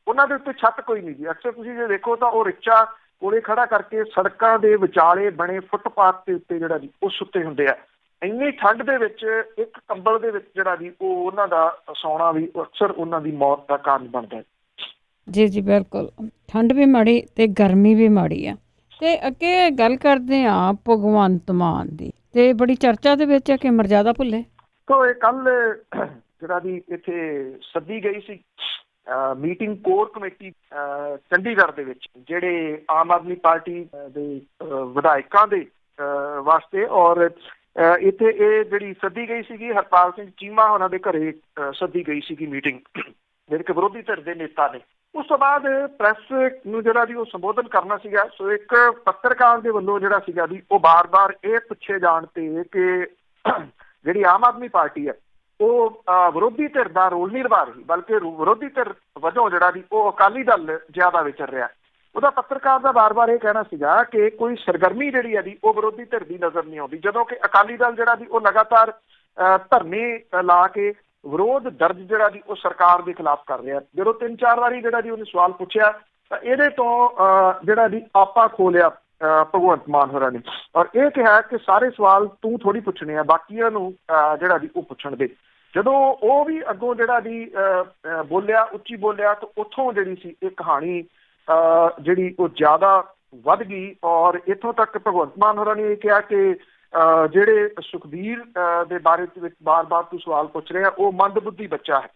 ਉਹਨਾਂ ਦੇ ਉੱਤੇ ਛੱਤ ਕੋਈ ਨਹੀਂ ਜੀ। ਅਕਸਰ ਤੁਸੀਂ ਜੇ ਦੇਖੋ ਤਾਂ ਉਹ ਰਿਕਸ਼ਾ ਕੋਲੇ ਖੜਾ ਕਰਕੇ ਸੜਕਾਂ ਦੇ ਵਿਚਾਲੇ ਬਣੇ ਫੁੱਟਪਾਥ ਦੇ ਉੱਤੇ ਜਿਹੜਾ ਜੀ ਉਹ ਸੁੱਤੇ ਹੁੰਦੇ ਆ। ਇੰਨੀ ਠੰਡ ਦੇ ਵਿੱਚ ਇੱਕ ਕੰਬਲ ਦੇ ਵਿੱਚ ਜਿਹੜਾ ਜੀ ਉਹ ਉਹਨਾਂ ਦਾ ਸੌਣਾ ਵੀ ਅਕਸਰ ਉਹਨਾਂ ਦੀ ਮੌਤ ਦਾ ਕਾਰਨ ਬਣਦਾ ਹੈ। ਜੀ ਜੀ ਬਿਲਕੁਲ, ਠੰਡ ਵੀ ਮਾੜੀ ਤੇ ਗਰਮੀ ਵੀ ਮਾੜੀ ਆ। ਤੇ ਅੱਗੇ ਗੱਲ ਕਰਦੇ ਹਾਂ ਭਗਵੰਤ ਮਾਨ ਦੀ, ਤੇ ਬੜੀ ਚਰਚਾ ਦੇ ਵਿੱਚ ਹੈ ਕਿ ਮਰਜ਼ਾਦਾ ਭੁੱਲੇ। ਤੋ ਇਹ ਕੱਲ ਜਿਹੜਾ ਜੀ ਇੱਥੇ ਸੱਦੀ ਗਈ ਸੀ ਮੀਟਿੰਗ ਕੋਰ ਕਮੇਟੀ ਚੰਡੀਗੜ੍ਹ ਦੇ ਵਿੱਚ, ਜਿਹੜੇ ਆਮ ਆਦਮੀ ਪਾਰਟੀ ਦੇ ਵਿਧਾਇਕਾਂ ਦੇ ਵਾਸਤੇ, ਔਰ ਇੱਥੇ ਇਹ ਜਿਹੜੀ ਸੱਦੀ ਗਈ ਸੀਗੀ ਹਰਪਾਲ ਸਿੰਘ ਚੀਮਾ ਉਹਨਾਂ ਦੇ ਘਰੇ ਸੱਦੀ ਗਈ ਸੀਗੀ ਮੀਟਿੰਗ, ਜਿਹੜੇ ਕਿ ਵਿਰੋਧੀ ਧਿਰ ਦੇ ਨੇਤਾ ਨੇ। ਉਸ ਤੋਂ ਬਾਅਦ ਪ੍ਰੈਸ ਨੂੰ ਜਿਹੜਾ ਜੀ ਉਹ ਸੰਬੋਧਨ ਕਰਨਾ ਸੀਗਾ। ਸੋ ਇੱਕ ਪੱਤਰਕਾਰ ਦੇ ਵੱਲੋਂ ਜਿਹੜਾ ਸੀਗਾ ਜੀ ਉਹ ਬਾਰ-ਬਾਰ ਇਹ ਪੁੱਛੇ ਜਾਣ ਤੇ ਕਿ ਜਿਹੜੀ ਆਮ ਆਦਮੀ ਪਾਰਟੀ ਹੈ ਉਹ ਵਿਰੋਧੀ ਧਿਰ ਦਾ ਰੋਲ ਨਹੀਂ ਨਿਭਾ ਰਹੀ, ਬਲਕਿ ਵਿਰੋਧੀ ਧਿਰ ਵਜੋਂ ਜਿਹੜਾ ਜੀ ਉਹ ਅਕਾਲੀ ਦਲ ਜ਼ਿਆਦਾ ਵਿਚਰ ਰਿਹਾ। ਉਹਦਾ ਪੱਤਰਕਾਰ ਦਾ ਬਾਰ-ਬਾਰ ਇਹ ਕਹਿਣਾ ਸੀਗਾ ਕਿ ਕੋਈ ਸਰਗਰਮੀ ਜਿਹੜੀ ਹੈ ਜੀ ਉਹ ਵਿਰੋਧੀ ਧਿਰ ਦੀ ਨਜ਼ਰ ਨਹੀਂ ਆਉਂਦੀ, ਜਦੋਂ ਕਿ ਅਕਾਲੀ ਦਲ ਜਿਹੜਾ ਜੀ ਉਹ ਲਗਾਤਾਰ ਧਰਨੇ ਲਾ ਕੇ ਵਿਰੋਧ ਦਰਜ ਜਿਹੜਾ ਜੀ ਉਹ ਸਰਕਾਰ ਦੇ ਖਿਲਾਫ ਕਰ ਰਿਹਾ। ਜਦੋਂ 3-4 ਵਾਰੀ ਜਿਹੜਾ ਜੀ ਉਹਨੇ ਸਵਾਲ ਪੁੱਛਿਆ ਤਾਂ ਇਹਦੇ ਤੋਂ ਜਿਹੜਾ ਜੀ ਆਪਾ ਖੋਲਿਆ ਭਗਵੰਤ ਮਾਨ ਹੋਰਾਂ ਨੇ, ਔਰ ਇਹ ਕਿਹਾ ਕਿ ਸਾਰੇ ਸਵਾਲ ਤੂੰ ਥੋੜ੍ਹੀ ਪੁੱਛਣੇ ਆ, ਬਾਕੀਆਂ ਨੂੰ ਜਿਹੜਾ ਜੀ ਉਹ ਪੁੱਛਣ ਦੇ। ਜਦੋਂ ਉਹ ਵੀ ਅੱਗੋਂ ਜਿਹੜਾ ਜੀ ਬੋਲਿਆ, ਉੱਚੀ ਬੋਲਿਆ, ਤਾਂ ਉੱਥੋਂ ਜਿਹੜੀ ਸੀ ਇਹ ਕਹਾਣੀ ਜਿਹੜੀ ਉਹ ਜ਼ਿਆਦਾ ਵੱਧ ਗਈ, ਔਰ ਇੱਥੋਂ ਤੱਕ ਭਗਵੰਤ ਮਾਨ ਹੋਰਾਂ ਨੇ ਇਹ ਕਿਹਾ ਕਿ ਜਿਹੜੇ ਸੁਖਬੀਰ ਦੇ ਬਾਰੇ ਵਿੱਚ ਬਾਰ-ਬਾਰ ਤੂੰ ਸਵਾਲ ਪੁੱਛ ਰਿਹਾ ਉਹ ਮੰਦਬੁੱਧੀ ਬੱਚਾ ਹੈ।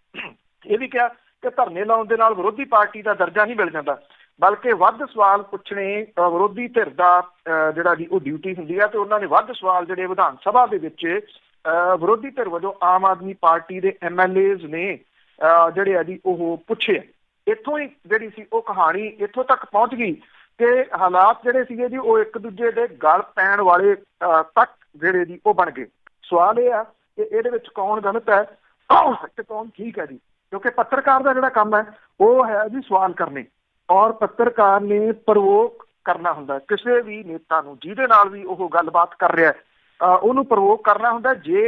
ਇਹ ਵੀ ਕਿਹਾ ਕਿ ਧਰਨੇ ਲਾਉਣ ਦੇ ਨਾਲ ਵਿਰੋਧੀ ਪਾਰਟੀ ਦਾ ਦਰਜਾ ਨਹੀਂ ਮਿਲ ਜਾਂਦਾ, ਬਲਕਿ ਵੱਧ ਸਵਾਲ ਪੁੱਛਣੇ ਵਿਰੋਧੀ ਧਿਰ ਦਾ ਜਿਹੜਾ ਜੀ ਉਹ ਡਿਊਟੀ ਹੁੰਦੀ ਹੈ, ਤੇ ਉਹਨਾਂ ਨੇ ਵੱਧ ਸਵਾਲ ਜਿਹੜੇ ਵਿਧਾਨ ਸਭਾ ਦੇ ਵਿੱਚ ਵਿਰੋਧੀ ਧਿਰ ਵਜੋਂ ਆਮ ਆਦਮੀ ਪਾਰਟੀ ਦੇ MLAs ਨੇ ਜਿਹੜੇ ਆ ਜੀ ਉਹ ਪੁੱਛੇ। ਇੱਥੋਂ ਹੀ ਜਿਹੜੀ ਸੀ ਉਹ ਕਹਾਣੀ ਇੱਥੋਂ ਤੱਕ ਪਹੁੰਚ ਗਈ ਕਿ ਹਾਲਾਤ ਜਿਹੜੇ ਸੀਗੇ ਜੀ ਉਹ ਇੱਕ ਦੂਜੇ ਦੇ ਗਲ ਪੈਣ ਵਾਲੇ ਤੱਕ ਜਿਹੜੇ ਜੀ ਉਹ ਬਣ ਗਏ। ਸਵਾਲ ਇਹ ਆ ਕਿ ਇਹਦੇ ਵਿੱਚ ਕੌਣ ਗਲਤ ਹੈ ਤੇ ਕੌਣ ਠੀਕ ਹੈ ਜੀ, ਕਿਉਂਕਿ ਪੱਤਰਕਾਰ ਦਾ ਜਿਹੜਾ ਕੰਮ ਹੈ ਉਹ ਹੈ ਜੀ ਸਵਾਲ ਕਰਨੇ, ਔਰ ਪੱਤਰਕਾਰ ਨੇ ਪ੍ਰਵੋਕ ਕਰਨਾ ਹੁੰਦਾ ਕਿਸੇ ਵੀ ਨੇਤਾ ਨੂੰ, ਜਿਹਦੇ ਨਾਲ ਵੀ ਉਹ ਗੱਲਬਾਤ ਕਰ ਰਿਹਾ ਉਹਨੂੰ ਪ੍ਰਵੋਕ ਕਰਨਾ ਹੁੰਦਾ। ਜੇ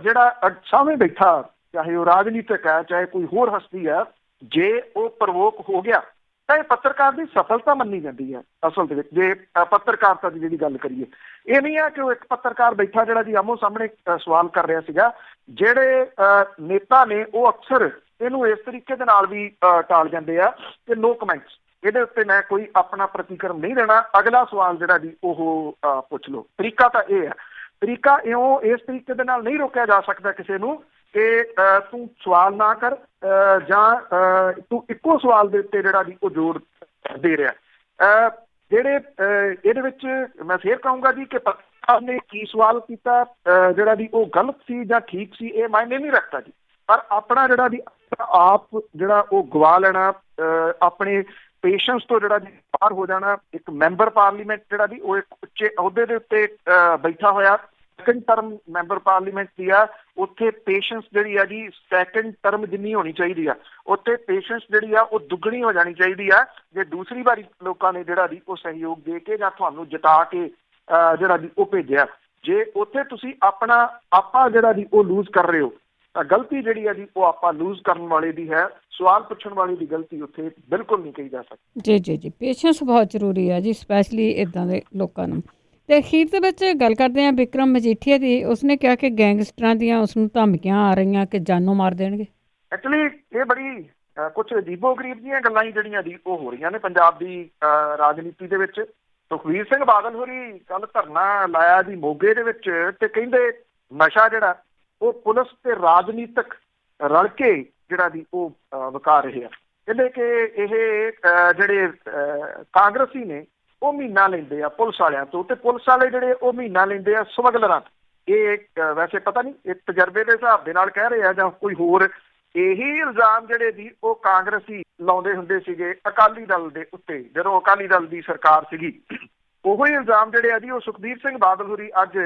ਜਿਹੜਾ ਸਾਹਮਣੇ ਬੈਠਾ, ਚਾਹੇ ਉਹ ਰਾਜਨੀਤਿਕ ਹੈ ਚਾਹੇ ਕੋਈ ਹੋਰ ਹਸਤੀ ਹੈ, ਜੇ ਉਹ ਪ੍ਰਵੋਕ ਹੋ ਗਿਆ ਤਾਂ ਇਹ ਪੱਤਰਕਾਰ ਦੀ ਸਫਲਤਾ ਮੰਨੀ ਜਾਂਦੀ ਹੈ। ਅਸਲ ਦੇ ਵਿੱਚ ਜੇ ਪੱਤਰਕਾਰਤਾ ਦੀ ਜਿਹੜੀ ਗੱਲ ਕਰੀਏ, ਇਹ ਨਹੀਂ ਹੈ ਕਿ ਉਹ ਇੱਕ ਪੱਤਰਕਾਰ ਬੈਠਾ ਜਿਹੜਾ ਜੀ ਆਮੋ ਸਾਹਮਣੇ ਸਵਾਲ ਕਰ ਰਿਹਾ ਸੀਗਾ। ਜਿਹੜੇ ਨੇਤਾ ਨੇ ਉਹ ਅਕਸਰ ਇਹਨੂੰ ਇਸ ਤਰੀਕੇ ਦੇ ਨਾਲ ਵੀ ਟਾਲ ਜਾਂਦੇ ਆ ਕਿ ਨੋ ਕਮੈਂਟਸ, ਇਹਦੇ ਉੱਤੇ ਮੈਂ ਕੋਈ ਆਪਣਾ ਪ੍ਰਤੀਕਰਮ ਨਹੀਂ ਦੇਣਾ, ਅਗਲਾ ਸਵਾਲ ਜਿਹੜਾ ਜੀ ਉਹ ਪੁੱਛ ਲਓ। ਤਰੀਕਾ ਤਾਂ ਇਹ ਹੈ, ਤਰੀਕਾ ਇਉਂ ਇਸ ਤਰੀਕੇ ਦੇ ਨਾਲ ਨਹੀਂ ਰੋਕਿਆ ਜਾ ਸਕਦਾ ਕਿਸੇ ਨੂੰ ਕਿ ਤੂੰ ਸਵਾਲ ਨਾ ਕਰ ਜਾਂ ਤੂੰ ਇੱਕੋ ਸਵਾਲ ਦੇ ਉੱਤੇ ਜਿਹੜਾ ਜੀ ਉਹ ਜ਼ੋਰ ਦੇ ਰਿਹਾ। ਜਿਹੜੇ ਇਹਦੇ ਵਿੱਚ ਮੈਂ ਫੇਰ ਕਹੂੰਗਾ ਜੀ ਕਿ ਪੱਤਰਕਾਰ ਨੇ ਕੀ ਸਵਾਲ ਕੀਤਾ ਜਿਹੜਾ ਜੀ ਉਹ ਗਲਤ ਸੀ ਜਾਂ ਠੀਕ ਸੀ, ਇਹ ਮਾਇਨੇ ਨਹੀਂ ਰੱਖਦਾ ਜੀ, ਪਰ ਆਪਣਾ ਜਿਹੜਾ ਜੀ ਆਪ ਜਿਹੜਾ ਉਹ ਗਵਾ ਲੈਣਾ, ਆਪਣੇ ਪੇਸ਼ੈਂਸ ਤੋਂ ਜਿਹੜਾ ਜੀ ਬਾਹਰ ਹੋ ਜਾਣਾ। ਇੱਕ ਮੈਂਬਰ ਪਾਰਲੀਮੈਂਟ ਜਿਹੜਾ ਜੀ ਉਹ ਇੱਕ ਉੱਚੇ ਅਹੁਦੇ ਦੇ ਉੱਤੇ ਬੈਠਾ ਹੋਇਆ, ਸੈਕੰਡ ਟਰਮ ਮੈਂਬਰ ਪਾਰਲੀਮੈਂਟ ਦੀ ਆ, ਉੱਥੇ ਪੇਸ਼ੈਂਸ ਜਿਹੜੀ ਆ ਜੀ ਸੈਕੰਡ ਟਰਮ ਜਿੰਨੀ ਹੋਣੀ ਚਾਹੀਦੀ ਆ, ਉੱਥੇ ਪੇਸ਼ੈਂਸ ਜਿਹੜੀ ਆ ਉਹ ਦੁੱਗਣੀ ਹੋ ਜਾਣੀ ਚਾਹੀਦੀ ਆ। ਜੇ ਦੂਸਰੀ ਵਾਰੀ ਲੋਕਾਂ ਨੇ ਜਿਹੜਾ ਜੀ ਉਹ ਸਹਿਯੋਗ ਦੇ ਕੇ ਜਾਂ ਤੁਹਾਨੂੰ ਜਿਤਾ ਕੇ ਜਿਹੜਾ ਜੀ ਉਹ ਭੇਜਿਆ, ਜੇ ਉੱਥੇ ਤੁਸੀਂ ਆਪਾ ਜਿਹੜਾ ਜੀ ਉਹ ਲੂਜ਼ ਕਰ ਰਹੇ ਹੋ ਤਾਂ ਗਲਤੀ ਜਿਹੜੀ ਹੈ ਜੀ ਉਹ ਆਪਾਂ ਲੂਜ਼ ਕਰਨ ਵਾਲੇ ਦੀ ਹੈ, ਸਵਾਲ ਪੁੱਛਣ ਵਾਲੇ ਦੀ ਗਲਤੀ ਉੱਥੇ ਬਿਲਕੁਲ ਨਹੀਂ ਕਹੀ ਜਾ ਸਕਦੀ। ਜੀ ਜੀ ਜੀ, ਪੇਸ਼ੈਂਸ ਬਹੁਤ ਜ਼ਰੂਰੀ ਹੈ ਜੀ, ਸਪੈਸ਼ਲੀ ਇੱਦਾਂ ਦੇ ਲੋਕਾਂ ਨੂੰ। ਤੇ ਅਖੀਰ ਦੇ ਵਿੱਚ ਗੱਲ ਕਰਦੇ ਹਾਂ ਬਿਕਰਮ ਮਜੀਠੀਆ ਦੀ। ਉਸਨੇ ਕਿਹਾ ਕਿ ਗੈਂਗਸਟਰਾਂ ਦੀਆਂ ਉਸਨੂੰ ਧਮਕੀਆਂ ਆ ਰਹੀਆਂ ਕਿ ਜਾਨੋਂ ਮਾਰ ਦੇਣਗੇ। ਐਕਚੁਅਲੀ ਇਹ ਬੜੀ ਕੁਝ ਅਜੀਬੋ-ਗਰੀਬ ਦੀਆਂ ਗੱਲਾਂ ਹੀ ਜਿਹੜੀਆਂ ਦੀ ਉਹ ਹੋ ਰਹੀਆਂ ਨੇ ਪੰਜਾਬ ਦੀ ਰਾਜਨੀਤੀ ਦੇ ਵਿੱਚ। ਸੁਖਬੀਰ ਸਿੰਘ ਬਾਦਲ ਹੋਰੀ ਕੱਲ ਧਰਨਾ ਲਾਇਆ ਜੀ ਮੋਗੇ ਦੇ ਵਿੱਚ, ਤੇ ਕਹਿੰਦੇ ਨਸ਼ਾ ਜਿਹੜਾ ਉਹ ਪੁਲਿਸ ਤੇ ਰਾਜਨੀਤਿਕ ਰਲ ਕੇ ਜਿਹੜਾ ਦੀ ਉਹ ਵਿਕਾ ਰਹੇ ਆ। ਕਹਿੰਦੇ ਕਿ ਇਹ ਜਿਹੜੇ ਕਾਂਗਰਸੀ ਨੇ ਉਹ ਮਹੀਨਾ ਲੈਂਦੇ ਆ ਪੁਲਿਸ ਵਾਲਿਆਂ ਤੋਂ, ਤੇ ਪੁਲਿਸ ਵਾਲੇ ਜਿਹੜੇ ਉਹ ਮਹੀਨਾ ਲੈਂਦੇ ਆ ਸਮਗਲਰਾਂ ਤੋਂ। ਇਹ ਵੈਸੇ ਪਤਾ ਨਹੀਂ ਇਹ ਤਜਰਬੇ ਦੇ ਹਿਸਾਬ ਦੇ ਨਾਲ ਕਹਿ ਰਹੇ ਆ ਜਾਂ ਕੋਈ ਹੋਰ। ਇਹੀ ਇਲਜ਼ਾਮ ਜਿਹੜੇ ਦੀ ਉਹ ਕਾਂਗਰਸੀ ਲਾਉਂਦੇ ਹੁੰਦੇ ਸੀਗੇ ਅਕਾਲੀ ਦਲ ਦੇ ਉੱਤੇ ਜਦੋਂ ਅਕਾਲੀ ਦਲ ਦੀ ਸਰਕਾਰ ਸੀਗੀ। ਉਹੀ ਇਲਜ਼ਾਮ ਜਿਹੜੇ ਆ ਜੀ ਉਹ ਸੁਖਬੀਰ ਸਿੰਘ ਬਾਦਲ ਹੋਰੀ ਅੱਜ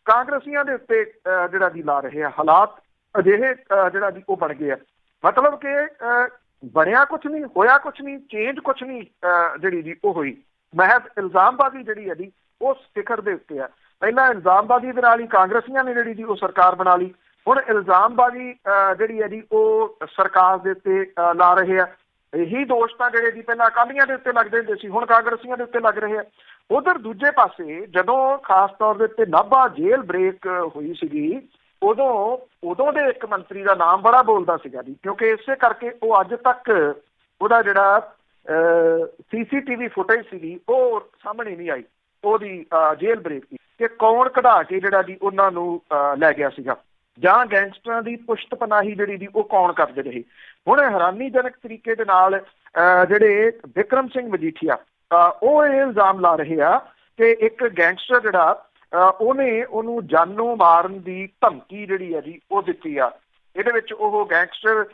ਕਾਂਗਰਸੀਆਂ ਦੇ ਉੱਤੇ ਜਿਹੜਾ ਦੀ ਲਾ ਰਹੇ ਆ। ਹਾਲਾਤ ਅਜਿਹੇ ਜਿਹੜਾ ਦੀ ਉਹ ਬਣ ਗਏ ਆ, ਮਤਲਬ ਕਿ ਬਣਿਆ ਕੁਛ ਨਹੀਂ, ਹੋਇਆ ਕੁਛ ਨਹੀਂ, ਚੇਂਜ ਕੁਛ ਨਹੀਂ ਜਿਹੜੀ ਦੀ ਉਹ ਹੋਈ। ਮਹਿਜ਼ ਇਲਜ਼ਾਮਬਾਜ਼ੀ ਜਿਹੜੀ ਹੈ ਜੀ ਉਹ ਸਿਖਰ ਦੇ ਉੱਤੇ ਆ। ਪਹਿਲਾਂ ਇਲਜ਼ਾਮਬਾਜ਼ੀ ਦੇ ਨਾਲ ਹੀ ਕਾਂਗਰਸੀਆਂ ਨੇ ਜਿਹੜੀ ਦੀ ਉਹ ਸਰਕਾਰ ਬਣਾ ਲਈ, ਹੁਣ ਇਲਜ਼ਾਮਬਾਜ਼ੀ ਜਿਹੜੀ ਹੈ ਜੀ ਉਹ ਸਰਕਾਰ ਦੇ ਉੱਤੇ ਲਾ ਰਹੇ ਆ। ਇਹੀ ਦੋਸ਼ ਤਾਂ ਜਿਹੜੇ ਦੀ ਪਹਿਲਾਂ ਅਕਾਲੀਆਂ ਦੇ ਉੱਤੇ ਲੱਗਦੇ ਹੁੰਦੇ ਸੀ, ਹੁਣ ਕਾਂਗਰਸੀਆਂ ਦੇ ਉੱਤੇ ਲੱਗ ਰਹੇ ਆ। ਉਧਰ ਦੂਜੇ ਪਾਸੇ ਜਦੋਂ ਖਾਸ ਤੌਰ ਦੇ ਉੱਤੇ ਨਾਭਾ ਜੇਲ੍ਹ ਬ੍ਰੇਕ ਹੋਈ ਸੀਗੀ, ਉਦੋਂ ਦੇ ਇੱਕ ਮੰਤਰੀ ਦਾ ਨਾਮ ਬੜਾ ਬੋਲਦਾ ਸੀਗਾ ਜੀ, ਕਿਉਂਕਿ ਇਸੇ ਕਰਕੇ ਉਹ ਅੱਜ ਤੱਕ ਉਹਦਾ ਜਿਹੜਾ CCTV ਫੁਟੇਜ ਸੀਗੀ ਉਹ ਸਾਹਮਣੇ ਨਹੀਂ ਆਈ ਉਹਦੀ ਜੇਲ੍ਹ ਬ੍ਰੇਕ ਦੀ, ਕਿ ਕੌਣ ਕਢਾ ਕੇ ਜਿਹੜਾ ਜੀ ਉਹਨਾਂ ਨੂੰ ਲੈ ਗਿਆ ਸੀਗਾ, ਜਾਂ ਗੈਂਗਸਟਰਾਂ ਦੀ ਪੁਸ਼ਤ ਪਨਾਹੀ ਜਿਹੜੀ ਦੀ ਉਹ ਕੌਣ ਕਰਦੇ ਰਹੇ। ਹੁਣ ਹੈਰਾਨੀਜਨਕ ਤਰੀਕੇ ਦੇ ਨਾਲ ਜਿਹੜੇ ਬਿਕਰਮ ਸਿੰਘ ਮਜੀਠੀਆ ਉਹ ਇਹ ਇਲਜ਼ਾਮ ਲਾ ਰਹੇ ਆ ਕਿ ਇੱਕ ਗੈਂਗਸਟਰ ਜਿਹੜਾ ਉਹਨੂੰ ਜਾਨੋਂ ਮਾਰਨ ਦੀ ਧਮਕੀ ਜਿਹੜੀ ਹੈ ਜੀ ਉਹ ਦਿੱਤੀ ਆ। ਇਹਦੇ ਵਿੱਚ ਉਹ ਗੈਂਗਸਟਰ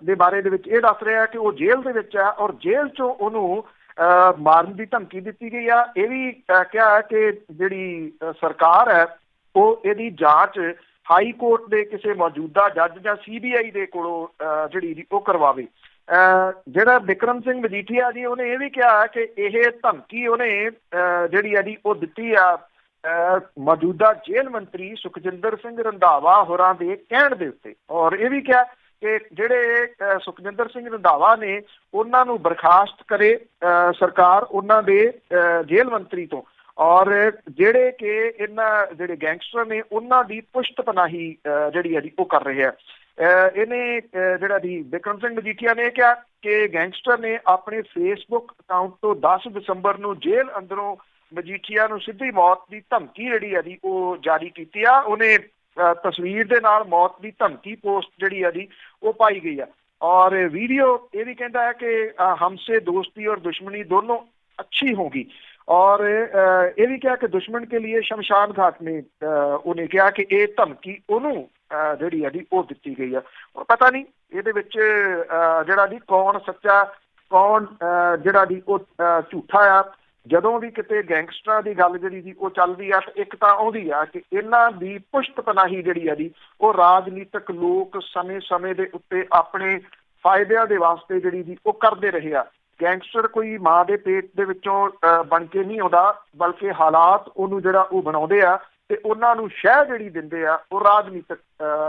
ਦੇ ਬਾਰੇ ਦੇ ਵਿੱਚ ਇਹ ਦੱਸ ਰਿਹਾ ਕਿ ਉਹ ਜੇਲ੍ਹ ਦੇ ਵਿੱਚ ਆ ਔਰ ਜੇਲ੍ਹ 'ਚੋਂ ਉਹਨੂੰ ਮਾਰਨ ਦੀ ਧਮਕੀ ਦਿੱਤੀ ਗਈ ਆ। ਇਹ ਵੀ ਕਿਹਾ ਕਿ ਜਿਹੜੀ ਸਰਕਾਰ ਹੈ ਉਹ ਇਹਦੀ ਜਾਂਚ ਹਾਈ ਕੋਰਟ ਦੇ ਕਿਸੇ ਮੌਜੂਦਾ ਜੱਜ ਜਾਂ CBI ਦੇ ਕੋਲੋਂ ਜਿਹੜੀ ਉਹ ਕਰਵਾਵੇ। ਜਿਹੜਾ ਬਿਕਰਮ ਸਿੰਘ ਮਜੀਠੀਆ ਜੀ ਉਹਨੇ ਇਹ ਵੀ ਕਿਹਾ ਕਿ ਇਹ ਧਮਕੀ ਉਹਨੇ ਜਿਹੜੀ ਹੈ ਜੀ ਉਹ ਦਿੱਤੀ ਆ ਮੌਜੂਦਾ ਜੇਲ੍ਹ ਮੰਤਰੀ ਸੁਖਜਿੰਦਰ ਸਿੰਘ ਰੰਧਾਵਾ ਹੋਰਾਂ ਦੇ ਕਹਿਣ ਦੇ ਉੱਤੇ, ਔਰ ਇਹ ਵੀ ਕਿਹਾ ਕਿ ਜਿਹੜੇ ਸੁਖਜਿੰਦਰ ਸਿੰਘ ਰੰਧਾਵਾ ਨੇ ਉਹਨਾਂ ਨੂੰ ਬਰਖਾਸਤ ਕਰੇ ਸਰਕਾਰ ਉਹਨਾਂ ਦੇ ਜੇਲ੍ਹ ਮੰਤਰੀ ਤੋਂ, ਔਰ ਜਿਹੜੇ ਕਿ ਇਹਨਾਂ ਜਿਹੜੇ ਗੈਂਗਸਟਰ ਨੇ ਉਹਨਾਂ ਦੀ ਪੁਸ਼ਤ ਪਨਾਹੀ ਜਿਹੜੀ ਹੈ ਜੀ ਉਹ ਕਰ ਰਹੇ ਆ। ਇਹਨੇ ਜਿਹੜਾ ਦੀ ਬਿਕਰਮ ਸਿੰਘ ਮਜੀਠੀਆ ਨੇ ਕਿਹਾ ਕਿ ਗੈਂਗਸਟਰ ਨੇ ਆਪਣੇ ਫੇਸਬੁੱਕ ਅਕਾਊਂਟ ਤੋਂ 10 ਦਸੰਬਰ ਨੂੰ ਜੇਲ੍ਹ ਅੰਦਰੋਂ ਮਜੀਠੀਆ ਨੂੰ ਸਿੱਧੀ ਮੌਤ ਦੀ ਧਮਕੀ ਜਿਹੜੀ ਹੈ ਜੀ ਉਹ ਜਾਰੀ ਕੀਤੀ ਆ। ਉਹਨੇ ਤਸਵੀਰ ਦੇ ਨਾਲ ਮੌਤ ਦੀ ਧਮਕੀ ਪੋਸਟ ਜਿਹੜੀ ਹੈ ਜੀ ਉਹ ਪਾਈ ਗਈ ਆ, ਔਰ ਵੀਡੀਓ ਇਹ ਵੀ ਕਹਿੰਦਾ ਹੈ ਕਿ हमसे दोस्ती और दुश्मनी दोनों अच्छी होगी, और ਇਹ ਵੀ ਕਿਹਾ ਕਿ ਦੁਸ਼ਮਣ ਕੇ लिए शमशान घाट में ਉਹਨੇ ਕਿਹਾ ਕਿ ਇਹ ਧਮਕੀ ਉਹਨੂੰ ਜਿਹੜੀ ਹੈ ਜੀ ਉਹ ਦਿੱਤੀ ਗਈ ਆ। ਪਤਾ ਨਹੀਂ ਇਹਦੇ ਵਿੱਚ ਜਿਹੜਾ ਜੀ ਕੌਣ ਸੱਚਾ ਕੌਣ ਜਿਹੜਾ ਜੀ ਉਹ ਝੂਠਾ ਆ। ਜਦੋਂ ਵੀ ਕਿਤੇ ਗੈਂਗਸਟਰਾਂ ਦੀ ਗੱਲ ਜਿਹੜੀ ਜੀ ਉਹ ਚੱਲਦੀ ਆ, ਇੱਕ ਤਾਂ ਆਉਂਦੀ ਆ ਕਿ ਇਹਨਾਂ ਦੀ ਪੁਸ਼ਤ ਪਨਾਹੀ ਜਿਹੜੀ ਆ ਜੀ ਉਹ ਰਾਜਨੀਤਿਕ ਲੋਕ ਸਮੇਂ ਦੇ ਉੱਤੇ ਆਪਣੇ ਫਾਇਦਿਆਂ ਦੇ ਵਾਸਤੇ ਜਿਹੜੀ ਜੀ ਉਹ ਕਰਦੇ ਰਹੇ ਆ। ਗੈਂਗਸਟਰ ਕੋਈ ਮਾਂ ਦੇ ਪੇਟ ਦੇ ਵਿੱਚੋਂ ਬਣ ਕੇ ਨਹੀਂ ਆਉਂਦਾ, ਬਲਕਿ ਹਾਲਾਤ ਉਹਨੂੰ ਜਿਹੜਾ ਉਹ ਬਣਾਉਂਦੇ ਆ ਤੇ ਉਹਨਾਂ ਨੂੰ ਸ਼ਹਿ ਜਿਹੜੀ ਦਿੰਦੇ ਆ ਉਹ ਰਾਜਨੀਤਿਕ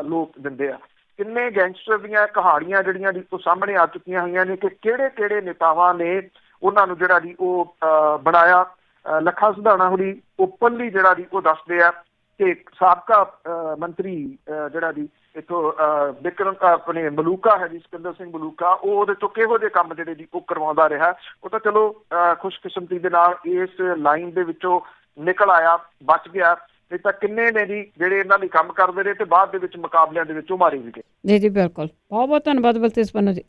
ਲੋਕ ਦਿੰਦੇ ਆ। ਕਿੰਨੇ ਗੈਂਗਸਟਰ ਦੀਆਂ ਕਹਾਣੀਆਂ ਜਿਹੜੀਆਂ ਜੀ ਉਹ ਸਾਹਮਣੇ ਆ ਚੁੱਕੀਆਂ ਹੋਈਆਂ ਨੇ ਕਿ ਕਿਹੜੇ ਨੇਤਾਵਾਂ ਨੇ ਉਹਨਾਂ ਨੂੰ ਜਿਹੜਾ ਜੀ ਉਹ ਬਣਾਇਆ। ਲੱਖਾ ਸਿਧਾਣਾ ਹੋਰੀ ਓਪਨਲੀ ਜਿਹੜਾ ਜੀ ਉਹ ਦੱਸਦੇ ਆ ਕਿ ਸਾਬਕਾ ਮੰਤਰੀ ਜਿਹੜਾ ਜੀ ਇੱਥੋਂ ਬਿਕਰਮ ਆਪਣੇ ਮਲੂਕਾ ਹੈ ਜੀ ਸਿਕੰਦਰ ਸਿੰਘ ਮਲੂਕਾ, ਉਹ ਉਹਦੇ ਤੋਂ ਕਿਹੋ ਜਿਹੇ ਕੰਮ ਜਿਹੜੇ ਜੀ ਉਹ ਕਰਵਾਉਂਦਾ ਰਿਹਾ। ਉਹ ਤਾਂ ਚਲੋ ਖੁਸ਼ਕਿਸਮਤੀ ਦੇ ਨਾਲ ਇਸ ਲਾਈਨ ਦੇ ਵਿੱਚੋਂ ਨਿਕਲ ਆਇਆ, ਬਚ ਗਿਆ, ਨਹੀਂ ਤਾਂ ਕਿੰਨੇ ਨੇ ਜੀ ਜਿਹੜੇ ਇਹਨਾਂ ਲਈ ਕੰਮ ਕਰਦੇ ਰਹੇ ਤੇ ਬਾਅਦ ਦੇ ਵਿੱਚ ਮੁਕਾਬਲਿਆਂ ਦੇ ਵਿੱਚ ਉਹ ਮਾਰੇ ਵੀ ਗਏ। ਜੀ ਬਿਲਕੁਲ, ਬਹੁਤ ਬਹੁਤ ਧੰਨਵਾਦ ਬਲਤੇਜ ਪੰਨੂ ਜੀ।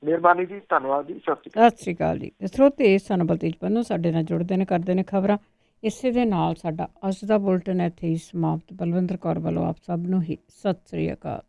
ਮਿਹਰਬਾਨੀ ਜੀ, ਧੰਨਵਾਦ ਜੀ, ਸਤਿ ਸ਼੍ਰੀ ਅਕਾਲ ਜੀ। ਸਰੋਤੇ ਸਾਨੂੰ ਬਲਤੇਜ ਪੰਨੂ ਸਾਡੇ ਨਾਲ ਜੁੜਦੇ ਨੇ, ਕਰਦੇ ਨੇ ਖਬਰਾਂ। ਇਸੇ ਦੇ ਨਾਲ ਸਾਡਾ ਅੱਜ ਦਾ ਬੁਲਟਨ ਇੱਥੇ ਹੀ ਸਮਾਪਤ। ਬਲਵਿੰਦਰ ਕੌਰ ਵੱਲੋਂ ਆਪ ਸਭ ਨੂੰ ਹੀ ਸਤਿ ਸ਼੍ਰੀ ਅਕਾਲ।